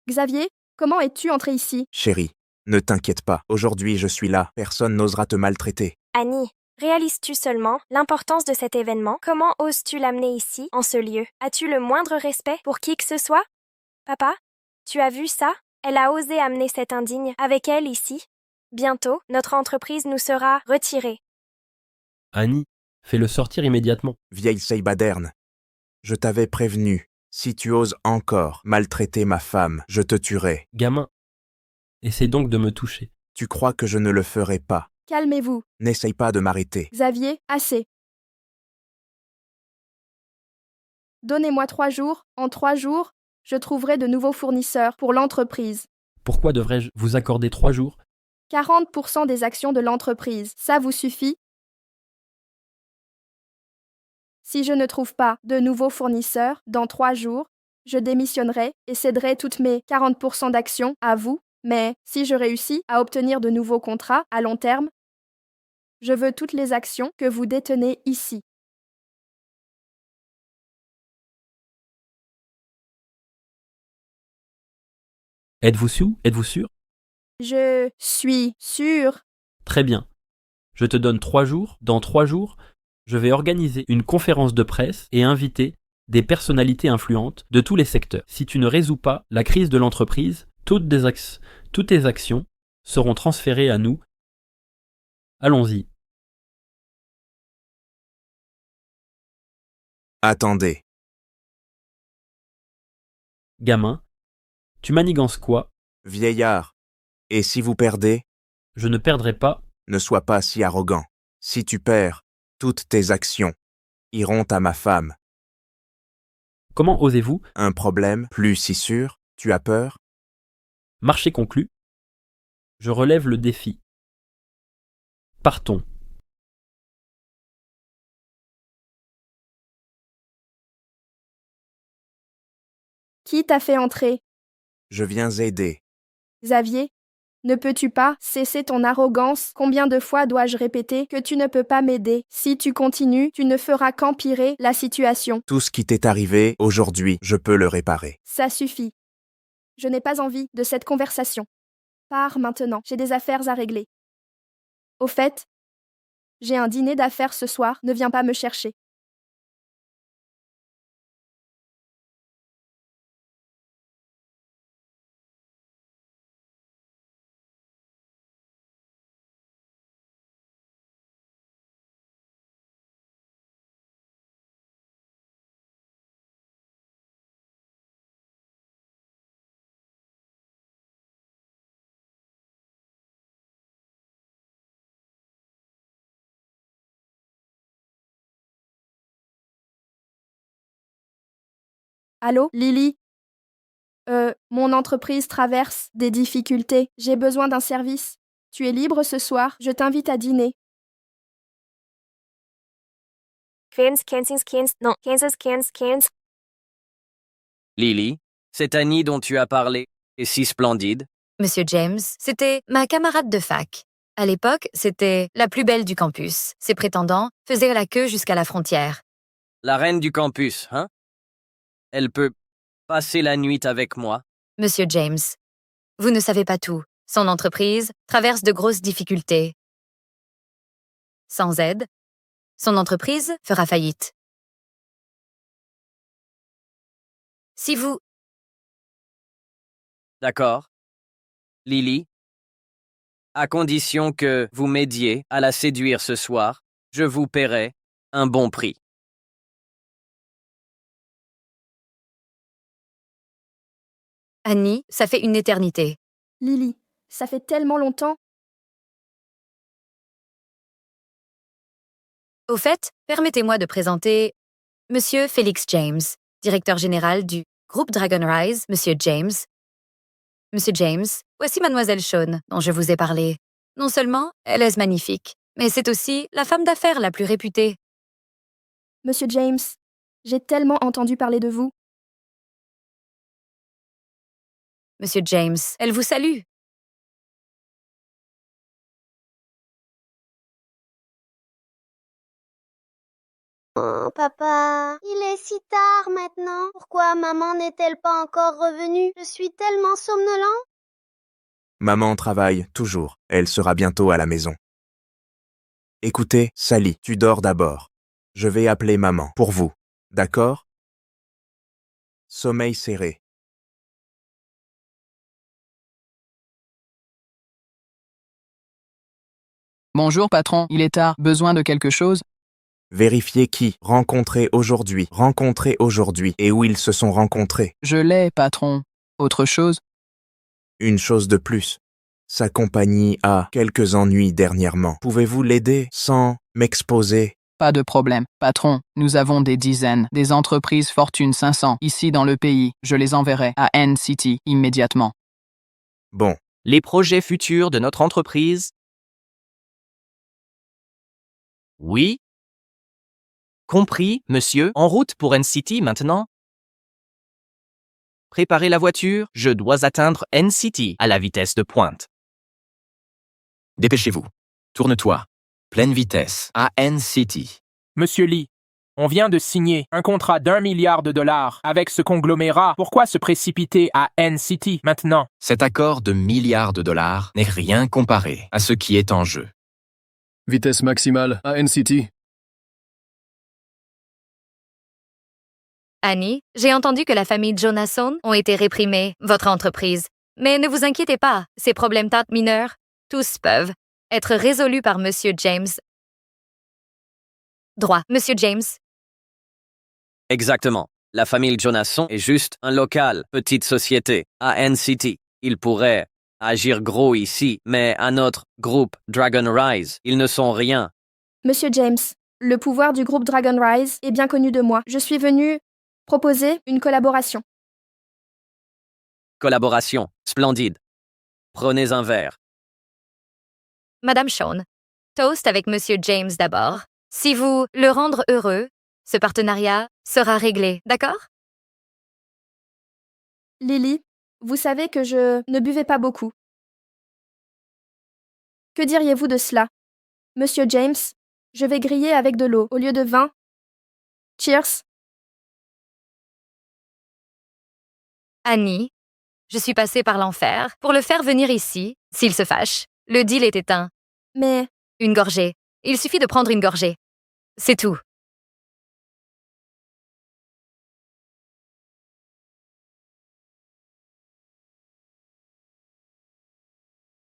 Xavier, comment es-tu entré ici? Chérie, ne t'inquiète pas, aujourd'hui je suis là, personne n'osera te maltraiter. Annie, réalises-tu seulement l'importance de cet événement? Comment oses-tu l'amener ici, en ce lieu? As-tu le moindre respect pour qui que ce soit? Papa, tu as vu ça? Elle a osé amener cet indigne avec elle ici. Bientôt, notre entreprise nous sera retirée. Annie, fais-le sortir immédiatement. Vieille Seibaderne, je t'avais prévenu, si tu oses encore maltraiter ma femme, je te tuerai. Gamin, essaie donc de me toucher. Tu crois que je ne le ferai pas? Calmez-vous. N'essaye pas de m'arrêter. Xavier, assez. Donnez-moi 3 jours. En 3 jours, je trouverai de nouveaux fournisseurs pour l'entreprise. Pourquoi devrais-je vous accorder 3 jours? 40% des actions de l'entreprise, ça vous suffit? Si je ne trouve pas de nouveaux fournisseurs dans 3 jours, je démissionnerai et céderai toutes mes 40% d'actions à vous, mais si je réussis à obtenir de nouveaux contrats à long terme, je veux toutes les actions que vous détenez ici. Êtes-vous sûr? Êtes-vous sûr? Je suis sûre. Très bien. Je te donne 3 jours. Dans 3 jours, je vais organiser une conférence de presse et inviter des personnalités influentes de tous les secteurs. Si tu ne résous pas la crise de l'entreprise, toutes tes actions seront transférées à nous. Allons-y. Attendez. Gamin, tu manigances quoi? Vieillard. Et si vous perdez? Je ne perdrai pas. Ne sois pas si arrogant. Si tu perds, toutes tes actions iront à ma femme. Comment osez-vous? Un problème, plus si sûr, tu as peur? Marché conclu. Je relève le défi. Partons. Qui t'a fait entrer? Je viens aider. Xavier, ne peux-tu pas cesser ton arrogance? Combien de fois dois-je répéter que tu ne peux pas m'aider? Si tu continues, tu ne feras qu'empirer la situation. Tout ce qui t'est arrivé, aujourd'hui, je peux le réparer. Ça suffit. Je n'ai pas envie de cette conversation. Pars maintenant, j'ai des affaires à régler. Au fait, j'ai un dîner d'affaires ce soir, ne viens pas me chercher. Allô, Lily? Mon entreprise traverse des difficultés. J'ai besoin d'un service. Tu es libre ce soir? Je t'invite à dîner. Non, Kansas. Lily, cette Annie dont tu as parlé est si splendide. Monsieur James, c'était ma camarade de fac. À l'époque, c'était la plus belle du campus. Ses prétendants faisaient la queue jusqu'à la frontière. La reine du campus, hein? Elle peut passer la nuit avec moi. Monsieur James, vous ne savez pas tout. Son entreprise traverse de grosses difficultés. Sans aide, son entreprise fera faillite. Si vous... D'accord. Lily, à condition que vous m'aidiez à la séduire ce soir, je vous paierai un bon prix. Annie, ça fait une éternité. Lily, ça fait tellement longtemps. Au fait, permettez-moi de présenter Monsieur Félix James, directeur général du groupe Dragon Rise, Monsieur James. Monsieur James, voici Mademoiselle Shawn, dont je vous ai parlé. Non seulement elle est magnifique, mais c'est aussi la femme d'affaires la plus réputée. Monsieur James, j'ai tellement entendu parler de vous. Monsieur James, elle vous salue. Oh, papa, il est si tard maintenant. Pourquoi maman n'est-elle pas encore revenue? Je suis tellement somnolent. Maman travaille, toujours. Elle sera bientôt à la maison. Écoutez, Sally, tu dors d'abord. Je vais appeler maman, pour vous. D'accord? Sommeil serré. Bonjour patron, il est tard. Besoin de quelque chose? Vérifiez qui, rencontrer aujourd'hui, et où ils se sont rencontrés. Je l'ai, patron. Autre chose? Une chose de plus. Sa compagnie a quelques ennuis dernièrement. Pouvez-vous l'aider sans m'exposer? Pas de problème. Patron, nous avons des dizaines, des entreprises Fortune 500 ici dans le pays. Je les enverrai à N-City immédiatement. Bon. Les projets futurs de notre entreprise? Oui. Compris, monsieur. En route pour N-City maintenant? Préparez la voiture, je dois atteindre N-City à la vitesse de pointe. Dépêchez-vous. Tourne-toi. Pleine vitesse. À N-City. Monsieur Lee, on vient de signer un contrat d'1 milliard de dollars avec ce conglomérat. Pourquoi se précipiter à N-City maintenant? Cet accord de milliards de dollars n'est rien comparé à ce qui est en jeu. Vitesse maximale à N-City. Annie, j'ai entendu que la famille Jonasson ont été réprimés, votre entreprise. Mais ne vous inquiétez pas, ces problèmes mineurs, tous peuvent être résolus par Monsieur James. Droit, Monsieur James. Exactement. La famille Jonasson est juste un local, petite société, à N-City. Ils pourraient agir gros ici, mais à notre groupe Dragon Rise, ils ne sont rien. Monsieur James, le pouvoir du groupe Dragon Rise est bien connu de moi. Je suis venu proposer une collaboration. Collaboration, splendide. Prenez un verre. Madame Shawn, toast avec Monsieur James d'abord. Si vous le rendre heureux, ce partenariat sera réglé, d'accord? Lily, vous savez que je ne buvais pas beaucoup. Que diriez-vous de cela? Monsieur James, je vais griller avec de l'eau au lieu de vin. Cheers. Annie, je suis passée par l'enfer pour le faire venir ici, s'il se fâche. Le deal est éteint. Mais... Une gorgée. Il suffit de prendre une gorgée. C'est tout.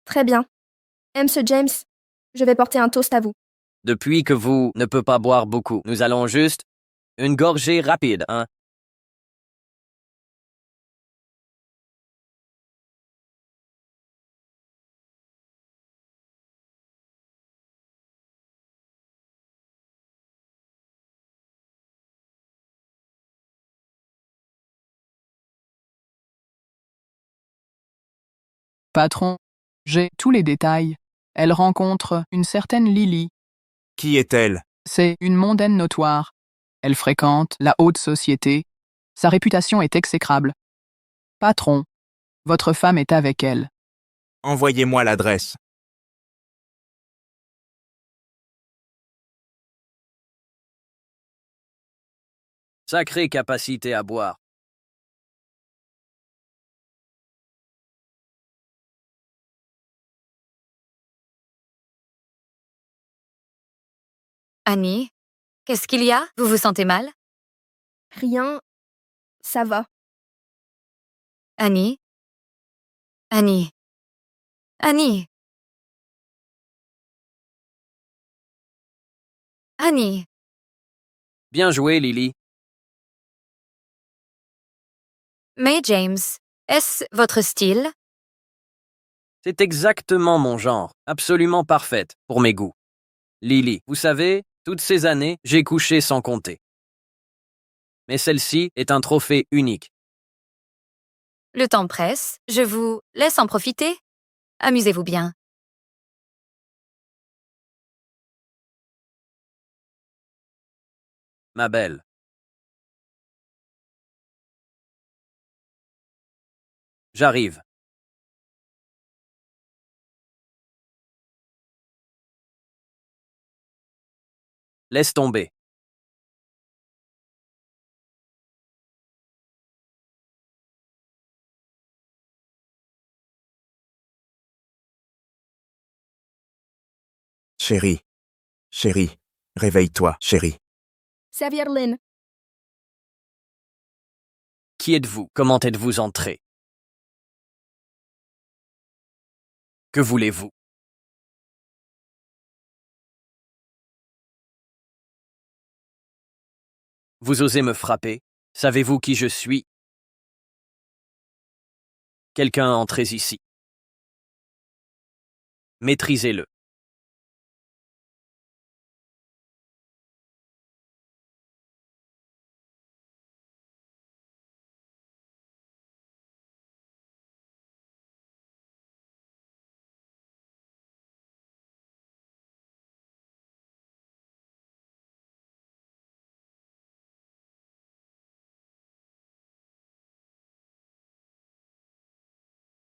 Très bien. Monsieur James, je vais porter un toast à vous. Depuis que vous ne peut pas boire beaucoup, nous allons juste une gorgée rapide, hein? Patron, j'ai tous les détails. Elle rencontre une certaine Lily. Qui est-elle? C'est une mondaine notoire. Elle fréquente la haute société. Sa réputation est exécrable. Patron, votre femme est avec elle. Envoyez-moi l'adresse. Sacrée capacité à boire. Annie, qu'est-ce qu'il y a? Vous vous sentez mal? Rien. Ça va. Annie? Annie? Annie? Annie? Bien joué, Lily. Mais James, est-ce votre style? C'est exactement mon genre, absolument parfaite, pour mes goûts. Lily, vous savez, toutes ces années, j'ai couché sans compter. Mais celle-ci est un trophée unique. Le temps presse, je vous laisse en profiter. Amusez-vous bien. Ma belle. J'arrive. Laisse tomber. Chérie. Chérie. Réveille-toi, chérie. Xavier Lynn. Qui êtes-vous? Comment êtes-vous entré? Que voulez-vous? Vous osez me frapper? Savez-vous qui je suis? Quelqu'un entrez ici. Maîtrisez-le.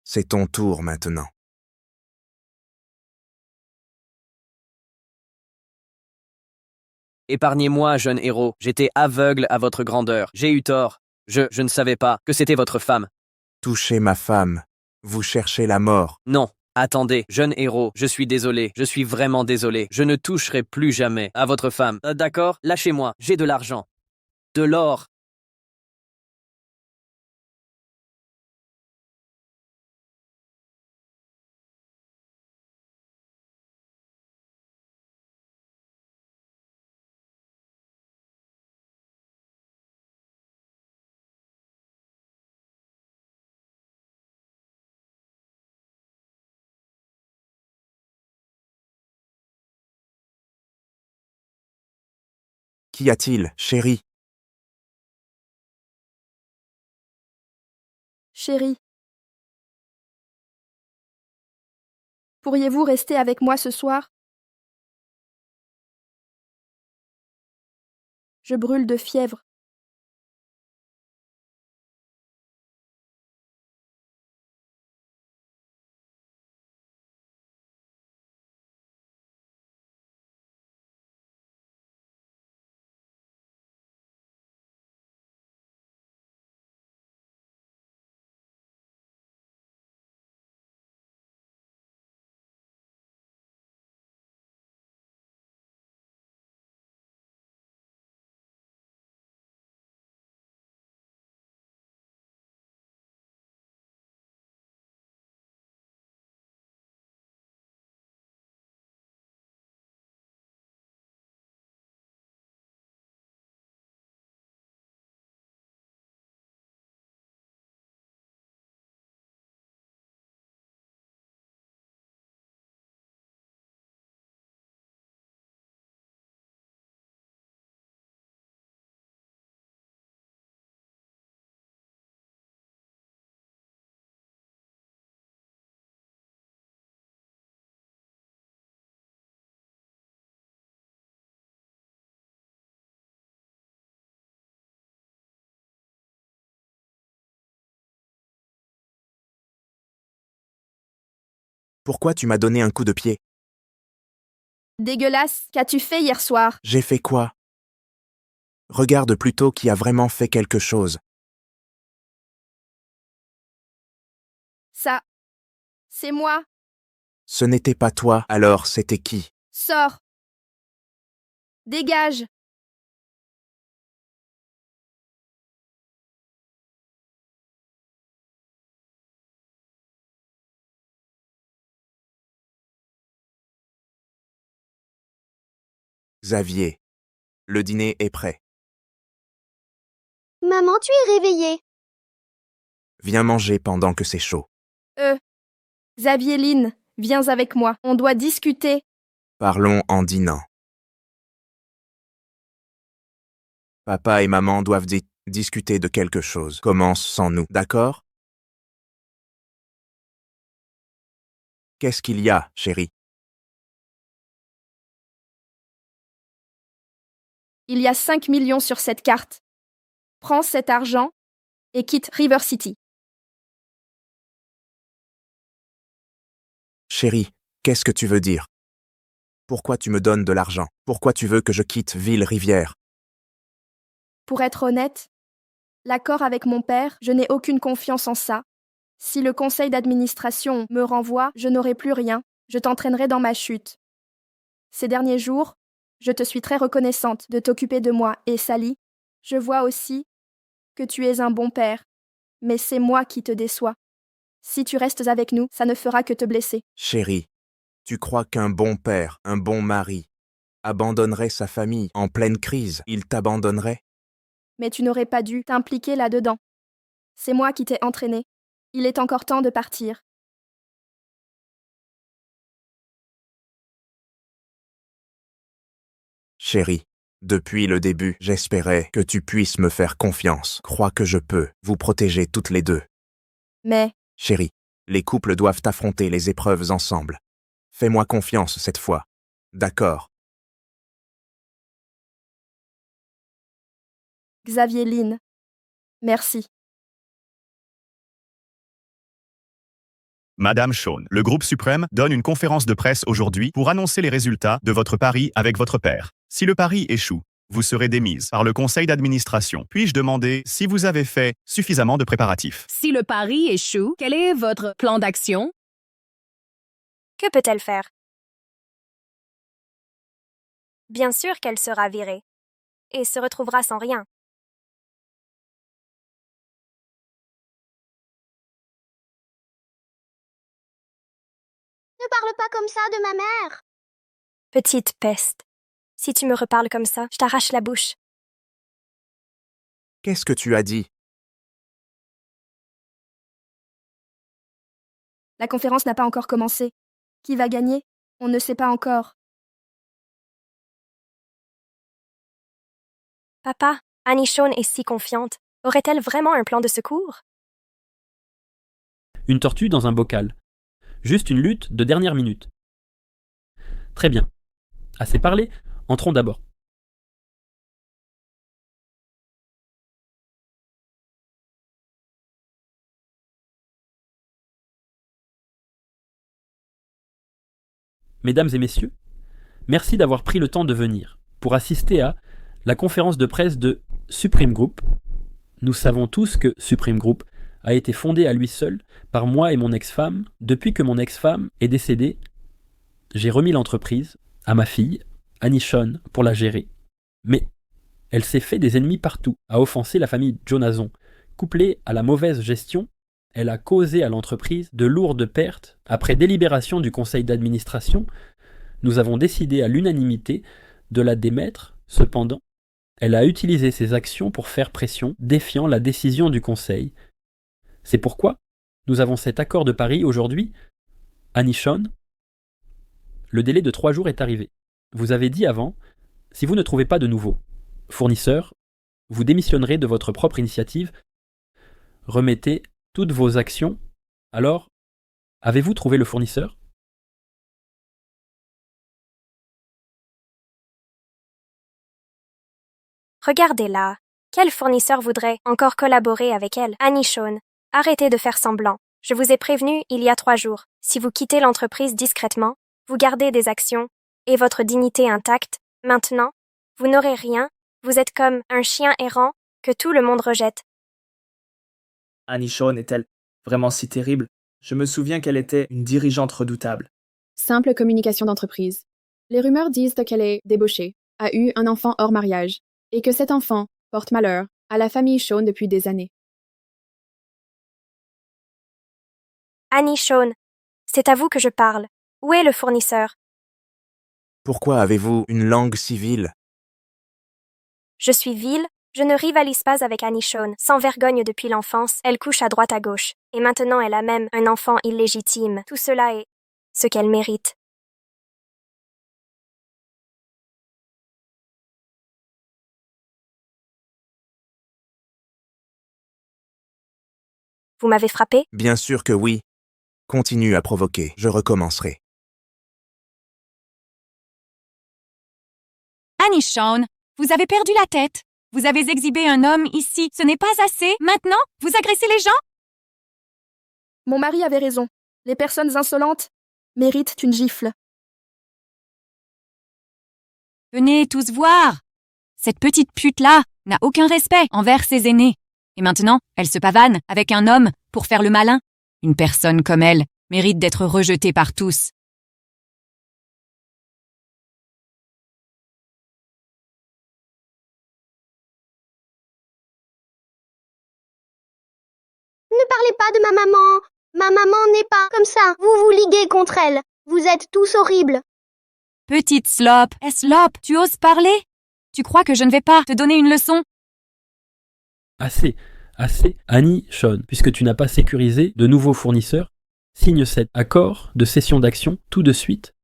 C'est ton tour maintenant. Épargnez-moi, jeune héros, j'étais aveugle à votre grandeur. J'ai eu tort. Je ne savais pas que c'était votre femme. Touchez ma femme. Vous cherchez la mort. Non. Attendez, jeune héros, je suis désolé, je suis vraiment désolé. Je ne toucherai plus jamais à votre femme. D'accord? Lâchez-moi, j'ai de l'argent. De l'or. Qu'y a-t-il, chérie? Chérie. Pourriez-vous rester avec moi ce soir? Je brûle de fièvre. Pourquoi tu m'as donné un coup de pied? Dégueulasse, qu'as-tu fait hier soir? J'ai fait quoi? Regarde plutôt qui a vraiment fait quelque chose. Ça. C'est moi. Ce n'était pas toi, alors c'était qui? Sors. Dégage. Xavier. Le dîner est prêt. Maman, tu es réveillée. Viens manger pendant que c'est chaud. Xavier Lynn, viens avec moi. On doit discuter. Parlons en dînant. Papa et maman doivent discuter de quelque chose. Commence sans nous, d'accord? Qu'est-ce qu'il y a, chérie? Il y a 5 millions sur cette carte. Prends cet argent et quitte River City. Chérie, qu'est-ce que tu veux dire? Pourquoi tu me donnes de l'argent? Pourquoi tu veux que je quitte Ville-Rivière? Pour être honnête, l'accord avec mon père, je n'ai aucune confiance en ça. Si le conseil d'administration me renvoie, je n'aurai plus rien. Je t'entraînerai dans ma chute. Ces derniers jours, je te suis très reconnaissante de t'occuper de moi et Sally. Je vois aussi que tu es un bon père, mais c'est moi qui te déçois. Si tu restes avec nous, ça ne fera que te blesser. Chérie, tu crois qu'un bon père, un bon mari, abandonnerait sa famille en pleine crise? Il t'abandonnerait? Mais tu n'aurais pas dû t'impliquer là-dedans. C'est moi qui t'ai entraîné. Il est encore temps de partir. Chérie, depuis le début, j'espérais que tu puisses me faire confiance. Crois que je peux vous protéger toutes les deux. Mais, Chérie, les couples doivent affronter les épreuves ensemble. Fais-moi confiance cette fois. D'accord. Xavier Lynn, merci. Madame Shawn, le groupe suprême donne une conférence de presse aujourd'hui pour annoncer les résultats de votre pari avec votre père. Si le pari échoue, vous serez démise par le conseil d'administration. Puis-je demander si vous avez fait suffisamment de préparatifs? Si le pari échoue, quel est votre plan d'action? Que peut-elle faire? Bien sûr qu'elle sera virée et se retrouvera sans rien. Ne parle pas comme ça de ma mère. Petite peste. Si tu me reparles comme ça, je t'arrache la bouche. Qu'est-ce que tu as dit? La conférence n'a pas encore commencé. Qui va gagner? On ne sait pas encore. Papa, Annie Shawn est si confiante. Aurait-elle vraiment un plan de secours? Une tortue dans un bocal. Juste une lutte de dernière minute. Très bien. Assez parlé, entrons d'abord. Mesdames et messieurs, merci d'avoir pris le temps de venir pour assister à la conférence de presse de Supreme Group. Nous savons tous que Supreme Group a été fondé à lui seul par moi et mon ex-femme. Depuis que mon ex-femme est décédée, j'ai remis l'entreprise à ma fille, Annie Shawn, pour la gérer. Mais elle s'est fait des ennemis partout, a offensé la famille Jonason. Couplée à la mauvaise gestion, elle a causé à l'entreprise de lourdes pertes. Après délibération du conseil d'administration, nous avons décidé à l'unanimité de la démettre. Cependant, elle a utilisé ses actions pour faire pression, défiant la décision du conseil. C'est pourquoi nous avons cet accord de pari aujourd'hui. Annie Shawn, le délai de 3 jours est arrivé. Vous avez dit avant, si vous ne trouvez pas de nouveau fournisseur, vous démissionnerez de votre propre initiative, remettez toutes vos actions. Alors, avez-vous trouvé le fournisseur? Regardez-la. Quel fournisseur voudrait encore collaborer avec elle? Annie Shawn, arrêtez de faire semblant. Je vous ai prévenu il y a 3 jours. Si vous quittez l'entreprise discrètement, vous gardez des actions et votre dignité intacte, maintenant, vous n'aurez rien, vous êtes comme un chien errant que tout le monde rejette. Annie Shawn est-elle vraiment si terrible? Je me souviens qu'elle était une dirigeante redoutable. Simple communication d'entreprise. Les rumeurs disent qu'elle est débauchée, a eu un enfant hors mariage, et que cet enfant porte malheur à la famille Shawn depuis des années. Annie Shawn, c'est à vous que je parle. Où est le fournisseur? Pourquoi avez-vous une langue civile? Je suis vile, je ne rivalise pas avec Annie Shawn. Sans vergogne depuis l'enfance, elle couche à droite à gauche. Et maintenant elle a même un enfant illégitime. Tout cela est ce qu'elle mérite. Vous m'avez frappé? Bien sûr que oui. Continue à provoquer, je recommencerai. Annie Shawn, vous avez perdu la tête. Vous avez exhibé un homme ici. Ce n'est pas assez. Maintenant, vous agressez les gens? Mon mari avait raison. Les personnes insolentes méritent une gifle. Venez tous voir. Cette petite pute-là n'a aucun respect envers ses aînés. Et maintenant, elle se pavane avec un homme pour faire le malin. Une personne comme elle mérite d'être rejetée par tous. Ne parlez pas de ma maman. Ma maman n'est pas comme ça. Vous vous liguez contre elle. Vous êtes tous horribles. Petite slope, slope, tu oses parler? Tu crois que je ne vais pas te donner une leçon? Assez, Annie Shawn, puisque tu n'as pas sécurisé de nouveaux fournisseurs, signe cet accord de cession d'action tout de suite.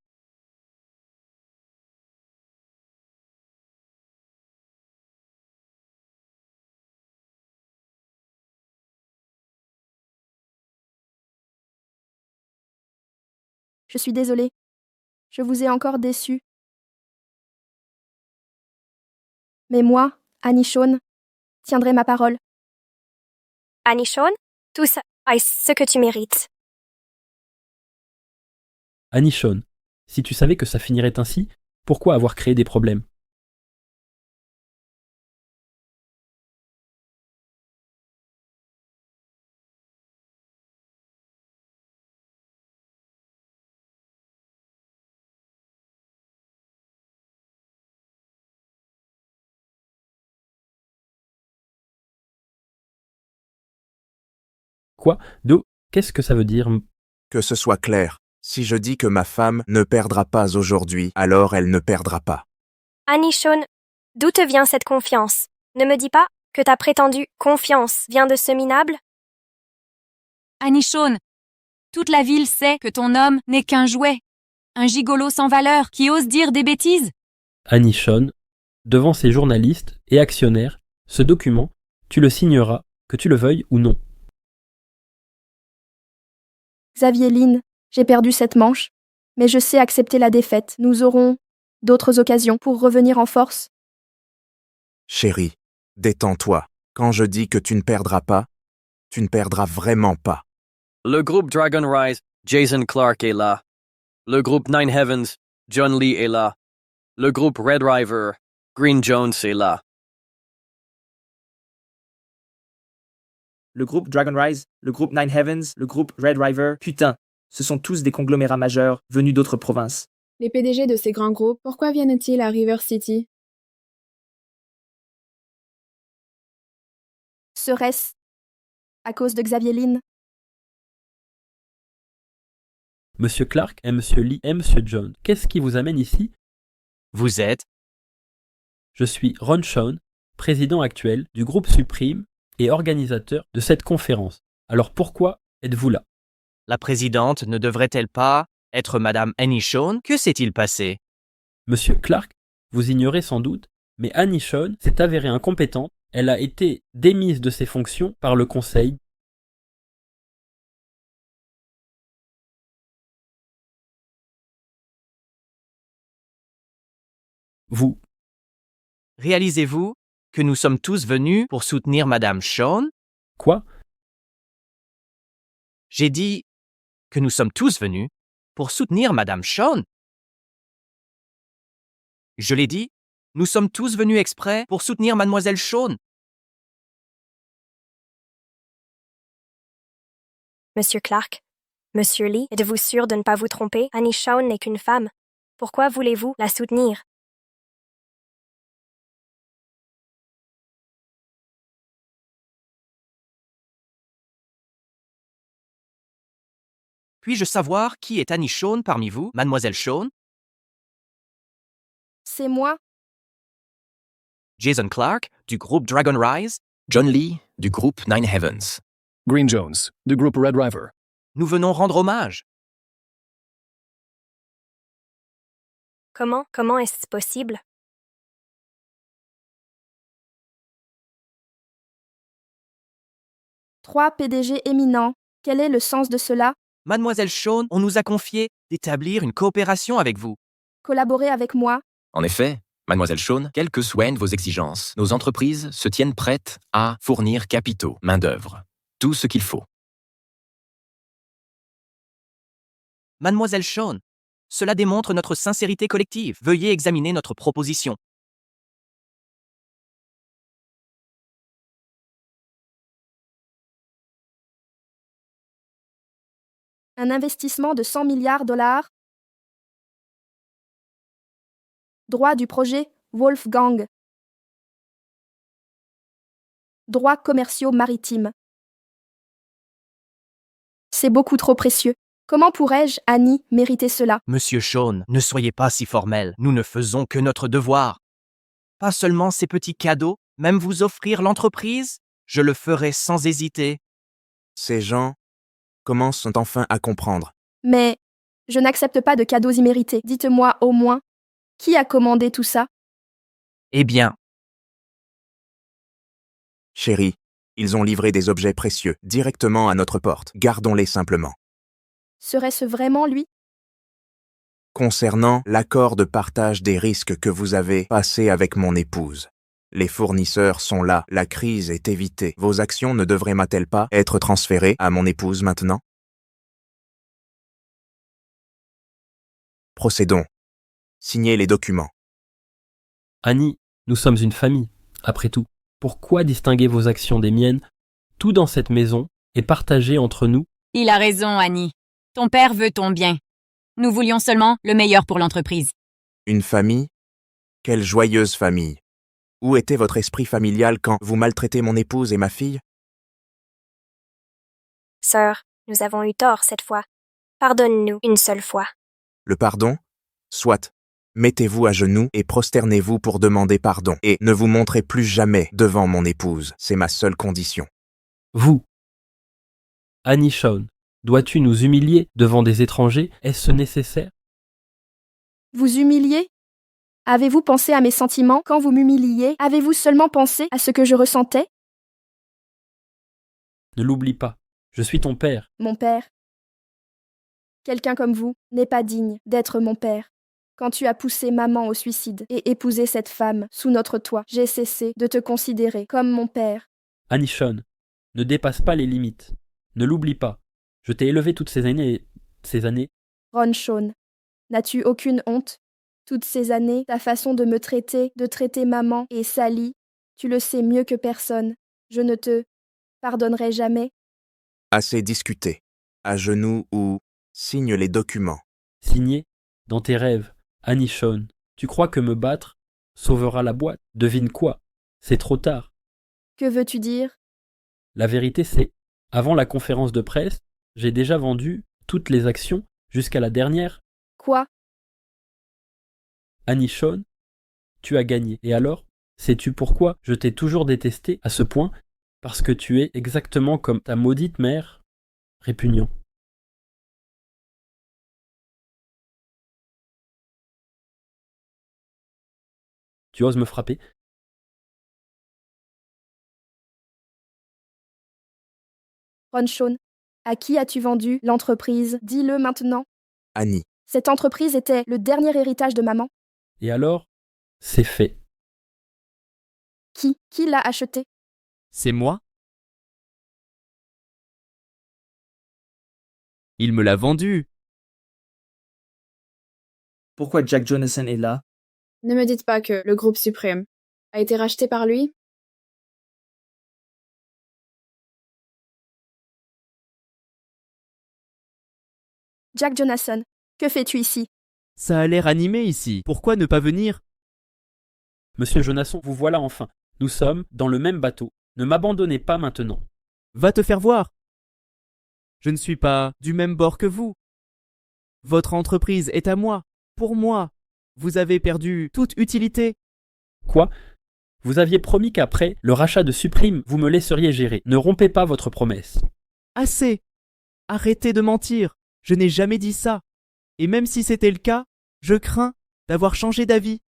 Je suis désolée. Je vous ai encore déçu. Mais moi, Annie Shawn, tiendrai ma parole. Annie Shawn, tout ça est ce que tu mérites. Annie Shawn, si tu savais que ça finirait ainsi, pourquoi avoir créé des problèmes? Quoi? Qu'est-ce que ça veut dire? Que ce soit clair, si je dis que ma femme ne perdra pas aujourd'hui, alors elle ne perdra pas. Annie Shawn, d'où te vient cette confiance? Ne me dis pas que ta prétendue confiance vient de ce minable? Annie Shawn, toute la ville sait que ton homme n'est qu'un jouet. Un gigolo sans valeur qui ose dire des bêtises. Annie Shawn, devant ces journalistes et actionnaires, ce document, tu le signeras, que tu le veuilles ou non. Xavier Lynn, j'ai perdu cette manche, mais je sais accepter la défaite. Nous aurons d'autres occasions pour revenir en force. Chérie, détends-toi. Quand je dis que tu ne perdras pas, tu ne perdras vraiment pas. Le groupe Dragon Rise, Jason Clark est là. Le groupe Nine Heavens, John Lee est là. Le groupe Red River, Green Jones est là. Le groupe Dragon Rise, le groupe Nine Heavens, le groupe Red River, putain, ce sont tous des conglomérats majeurs venus d'autres provinces. Les PDG de ces grands groupes, pourquoi viennent-ils à River City? Serait-ce à cause de Xavier Lynn? Monsieur Clark et Monsieur Lee et Monsieur John, qu'est-ce qui vous amène ici? Vous êtes? Je suis Ron Shawn, président actuel du groupe Supreme et organisateur de cette conférence. Alors pourquoi êtes-vous là? La présidente ne devrait-elle pas être Madame Annie Shawn? Que s'est-il passé? Monsieur Clark, vous ignorez sans doute, mais Annie Shawn s'est avérée incompétente. Elle a été démise de ses fonctions par le conseil. Vous. Réalisez-vous que nous sommes tous venus pour soutenir Madame Shawn? Quoi? J'ai dit que nous sommes tous venus pour soutenir Madame Shawn. Je l'ai dit, nous sommes tous venus exprès pour soutenir Mademoiselle Shawn. Monsieur Clark, Monsieur Lee, êtes-vous sûr de ne pas vous tromper? Annie Shawn n'est qu'une femme. Pourquoi voulez-vous la soutenir? Puis-je savoir qui est Annie Shawn parmi vous, Mademoiselle Shawn? C'est moi. Jason Clark, du groupe Dragon Rise. John Lee, du groupe Nine Heavens. Green Jones, du groupe Red River. Nous venons rendre hommage. Comment est-ce possible? Trois PDG éminents. Quel est le sens de cela? Mademoiselle Shawn, on nous a confié d'établir une coopération avec vous. Collaborer avec moi? En effet, Mademoiselle Shawn, quelles que soient vos exigences, nos entreprises se tiennent prêtes à fournir capitaux, main-d'œuvre, tout ce qu'il faut. Mademoiselle Shawn, cela démontre notre sincérité collective. Veuillez examiner notre proposition. Un investissement de 100 milliards de dollars? Droits du projet Wolfgang. Droits commerciaux maritimes. C'est beaucoup trop précieux. Comment pourrais-je, Annie, mériter cela? Monsieur Shawn, ne soyez pas si formel. Nous ne faisons que notre devoir. Pas seulement ces petits cadeaux, même vous offrir l'entreprise, je le ferai sans hésiter. Ces gens commencent enfin à comprendre. Mais je n'accepte pas de cadeaux immérités. Dites-moi au moins, qui a commandé tout ça? Eh bien, Chérie, ils ont livré des objets précieux directement à notre porte. Gardons-les simplement. Serait-ce vraiment lui? Concernant l'accord de partage des risques que vous avez passé avec mon épouse. Les fournisseurs sont là, la crise est évitée. Vos actions ne devraient-elles pas être transférées à mon épouse maintenant? Procédons. Signez les documents. Annie, nous sommes une famille, après tout. Pourquoi distinguer vos actions des miennes? Tout dans cette maison est partagé entre nous. Il a raison, Annie. Ton père veut ton bien. Nous voulions seulement le meilleur pour l'entreprise. Une famille? Quelle joyeuse famille! Où était votre esprit familial quand vous maltraitez mon épouse et ma fille? Sœur, nous avons eu tort cette fois. Pardonne-nous une seule fois. Le pardon? Soit. Mettez-vous à genoux et prosternez-vous pour demander pardon, et ne vous montrez plus jamais devant mon épouse. C'est ma seule condition. Vous, Annie Shawn, dois-tu nous humilier devant des étrangers? Est-ce nécessaire? Vous humiliez? Avez-vous pensé à mes sentiments quand vous m'humiliez? Avez-vous seulement pensé à ce que je ressentais? Ne l'oublie pas, je suis ton père. Mon père. Quelqu'un comme vous n'est pas digne d'être mon père. Quand tu as poussé maman au suicide et épousé cette femme sous notre toit, j'ai cessé de te considérer comme mon père. Annie Shawn, ne dépasse pas les limites. Ne l'oublie pas. Je t'ai élevé toutes ces années. Ron Shawn, n'as-tu aucune honte? Toutes ces années, ta façon de me traiter, de traiter maman et Sally, tu le sais mieux que personne. Je ne te pardonnerai jamais. Assez discuté. À genoux ou signe les documents. Signé dans tes rêves, Annie Shawn. Tu crois que me battre sauvera la boîte? Devine quoi? C'est trop tard. Que veux-tu dire? La vérité c'est, avant la conférence de presse, j'ai déjà vendu toutes les actions jusqu'à la dernière. Quoi? Annie Shawn, tu as gagné. Et alors, sais-tu pourquoi je t'ai toujours détesté à ce point? Parce que tu es exactement comme ta maudite mère. Répugnant. Tu oses me frapper? Ron Shawn, à qui as-tu vendu l'entreprise? Dis-le maintenant. Annie. Cette entreprise était le dernier héritage de maman. Et alors, c'est fait. Qui l'a acheté? C'est moi? Il me l'a vendu. Pourquoi Jack Jonasson est là? Ne me dites pas que le groupe suprême a été racheté par lui? Jack Jonasson, que fais-tu ici? Ça a l'air animé ici. Pourquoi ne pas venir? Monsieur Jonasson, vous voilà enfin. Nous sommes dans le même bateau. Ne m'abandonnez pas maintenant. Va te faire voir. Je ne suis pas du même bord que vous. Votre entreprise est à moi, pour moi. Vous avez perdu toute utilité. Quoi? Vous aviez promis qu'après le rachat de Supreme, vous me laisseriez gérer. Ne rompez pas votre promesse. Assez. Arrêtez de mentir. Je n'ai jamais dit ça. Et même si c'était le cas, je crains d'avoir changé d'avis.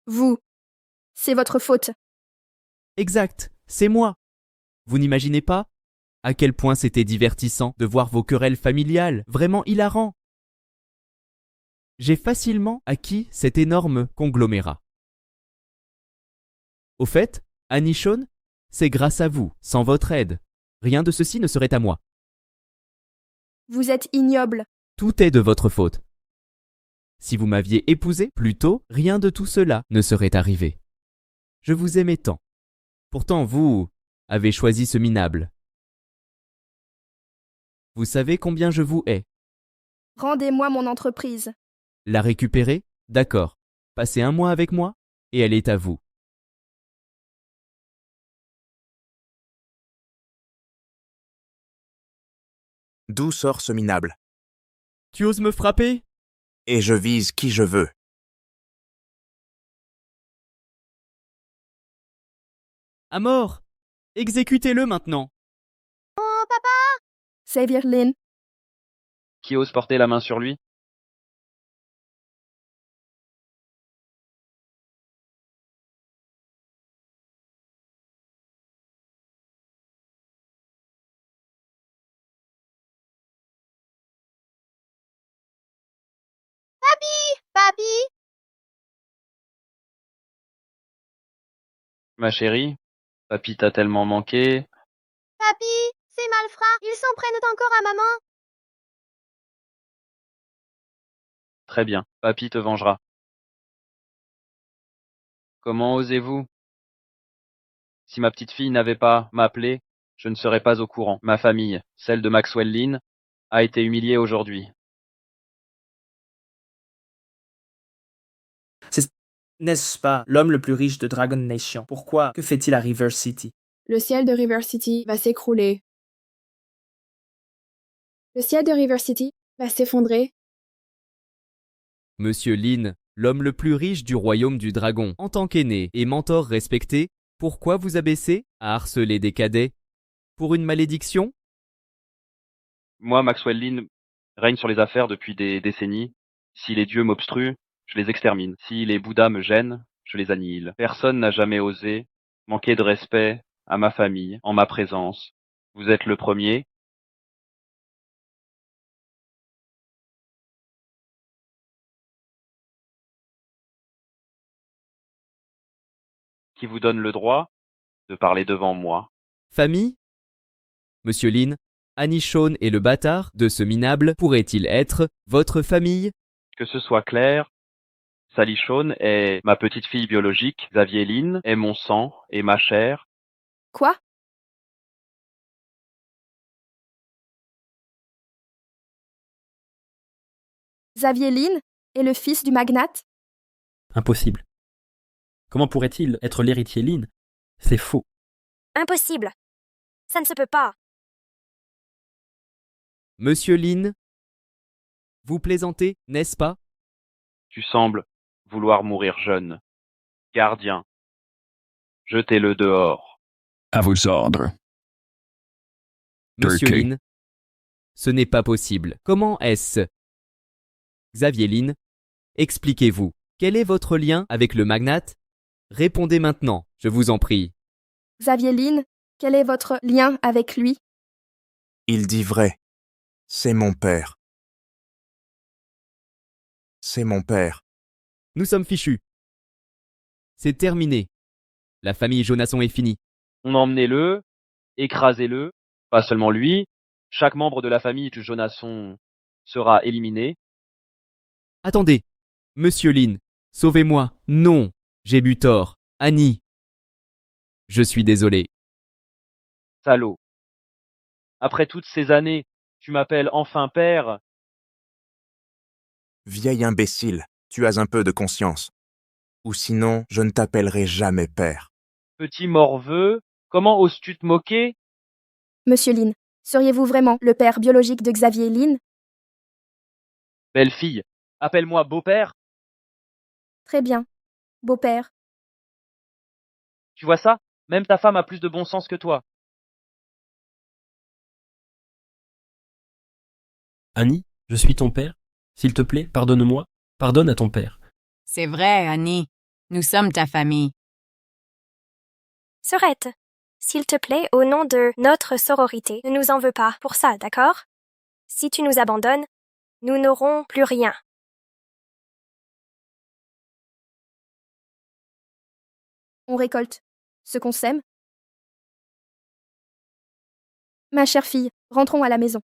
Vous. C'est votre faute. Exact, c'est moi. Vous n'imaginez pas à quel point c'était divertissant de voir vos querelles familiales, vraiment hilarant. J'ai facilement acquis cet énorme conglomérat. Au fait, Anishon, c'est grâce à vous, sans votre aide. Rien de ceci ne serait à moi. Vous êtes ignoble. Tout est de votre faute. Si vous m'aviez épousé plus tôt, rien de tout cela ne serait arrivé. Je vous aimais tant. Pourtant, vous avez choisi ce minable. Vous savez combien je vous hais. Rendez-moi mon entreprise. La récupérer? D'accord. Passez un mois avec moi, et elle est à vous. D'où sort ce minable? Tu oses me frapper? Et je vise qui je veux. À mort! Exécutez-le maintenant! Oh, papa! Xavier Lynn. Qui ose porter la main sur lui? Papi! Ma chérie, papy t'a tellement manqué. Papi! Ces malfrats, ils s'en prennent encore à maman! Très bien, papy te vengera. Comment osez-vous? Si ma petite fille n'avait pas m'appelé, je ne serais pas au courant. Ma famille, celle de Maxwell Lynn, a été humiliée aujourd'hui. N'est-ce pas l'homme le plus riche de Dragon Nation? Pourquoi? Que fait-il à River City? Le ciel de River City va s'écrouler. Le ciel de River City va s'effondrer. Monsieur Lin, l'homme le plus riche du royaume du dragon, en tant qu'aîné et mentor respecté, pourquoi vous abaisser à harceler des cadets? Pour une malédiction? Moi, Maxwell Lynn, règne sur les affaires depuis des décennies. Si les dieux m'obstruent, je les extermine. Si les Bouddhas me gênent, je les annihile. Personne n'a jamais osé manquer de respect à ma famille en ma présence. Vous êtes le premier. Qui vous donne le droit de parler devant moi. Famille? Monsieur Lin, Anishon et le bâtard de ce minable pourrait-il être votre famille? Que ce soit clair, Sally Shawn est ma petite fille biologique, Xavier Lynn est mon sang et ma chair. Quoi? Xavier Lynn est le fils du magnate? Impossible. Comment pourrait-il être l'héritier Lynn? C'est faux. Impossible. Ça ne se peut pas. Monsieur Lin, vous plaisantez, n'est-ce pas? Tu sembles vouloir mourir jeune. Gardien, jetez-le dehors. À vos ordres. Monsieur Turkey. Lin, ce n'est pas possible. Comment est-ce? Xavier Lin, expliquez-vous. Quel est votre lien avec le magnate? Répondez maintenant, je vous en prie. Xavier Lynn, quel est votre lien avec lui? Il dit vrai. C'est mon père. C'est mon père. Nous sommes fichus. C'est terminé. La famille Jonasson est finie. On emmenez-le, écrasez-le, pas seulement lui, Chaque membre de la famille de Jonasson sera éliminé. Attendez. Monsieur Lin, sauvez-moi. Non. J'ai bu tort. Annie. Je suis désolé. Salaud. Après toutes ces années, tu m'appelles enfin père. Vieil imbécile, tu as un peu de conscience. Ou sinon, je ne t'appellerai jamais père. Petit morveux, comment oses-tu te moquer? Monsieur Lin, seriez-vous vraiment le père biologique de Xavier Lin? Belle fille, appelle-moi beau-père. Très bien. Beau-père. Tu vois ça? Même ta femme a plus de bon sens que toi. Annie, je suis ton père. S'il te plaît, pardonne-moi. Pardonne à ton père. C'est vrai, Annie. Nous sommes ta famille. Sœurette, s'il te plaît, au nom de notre sororité, ne nous en veux pas pour ça, d'accord? Si tu nous abandonnes, nous n'aurons plus rien. On récolte ce qu'on sème. Ma chère fille, rentrons à la maison.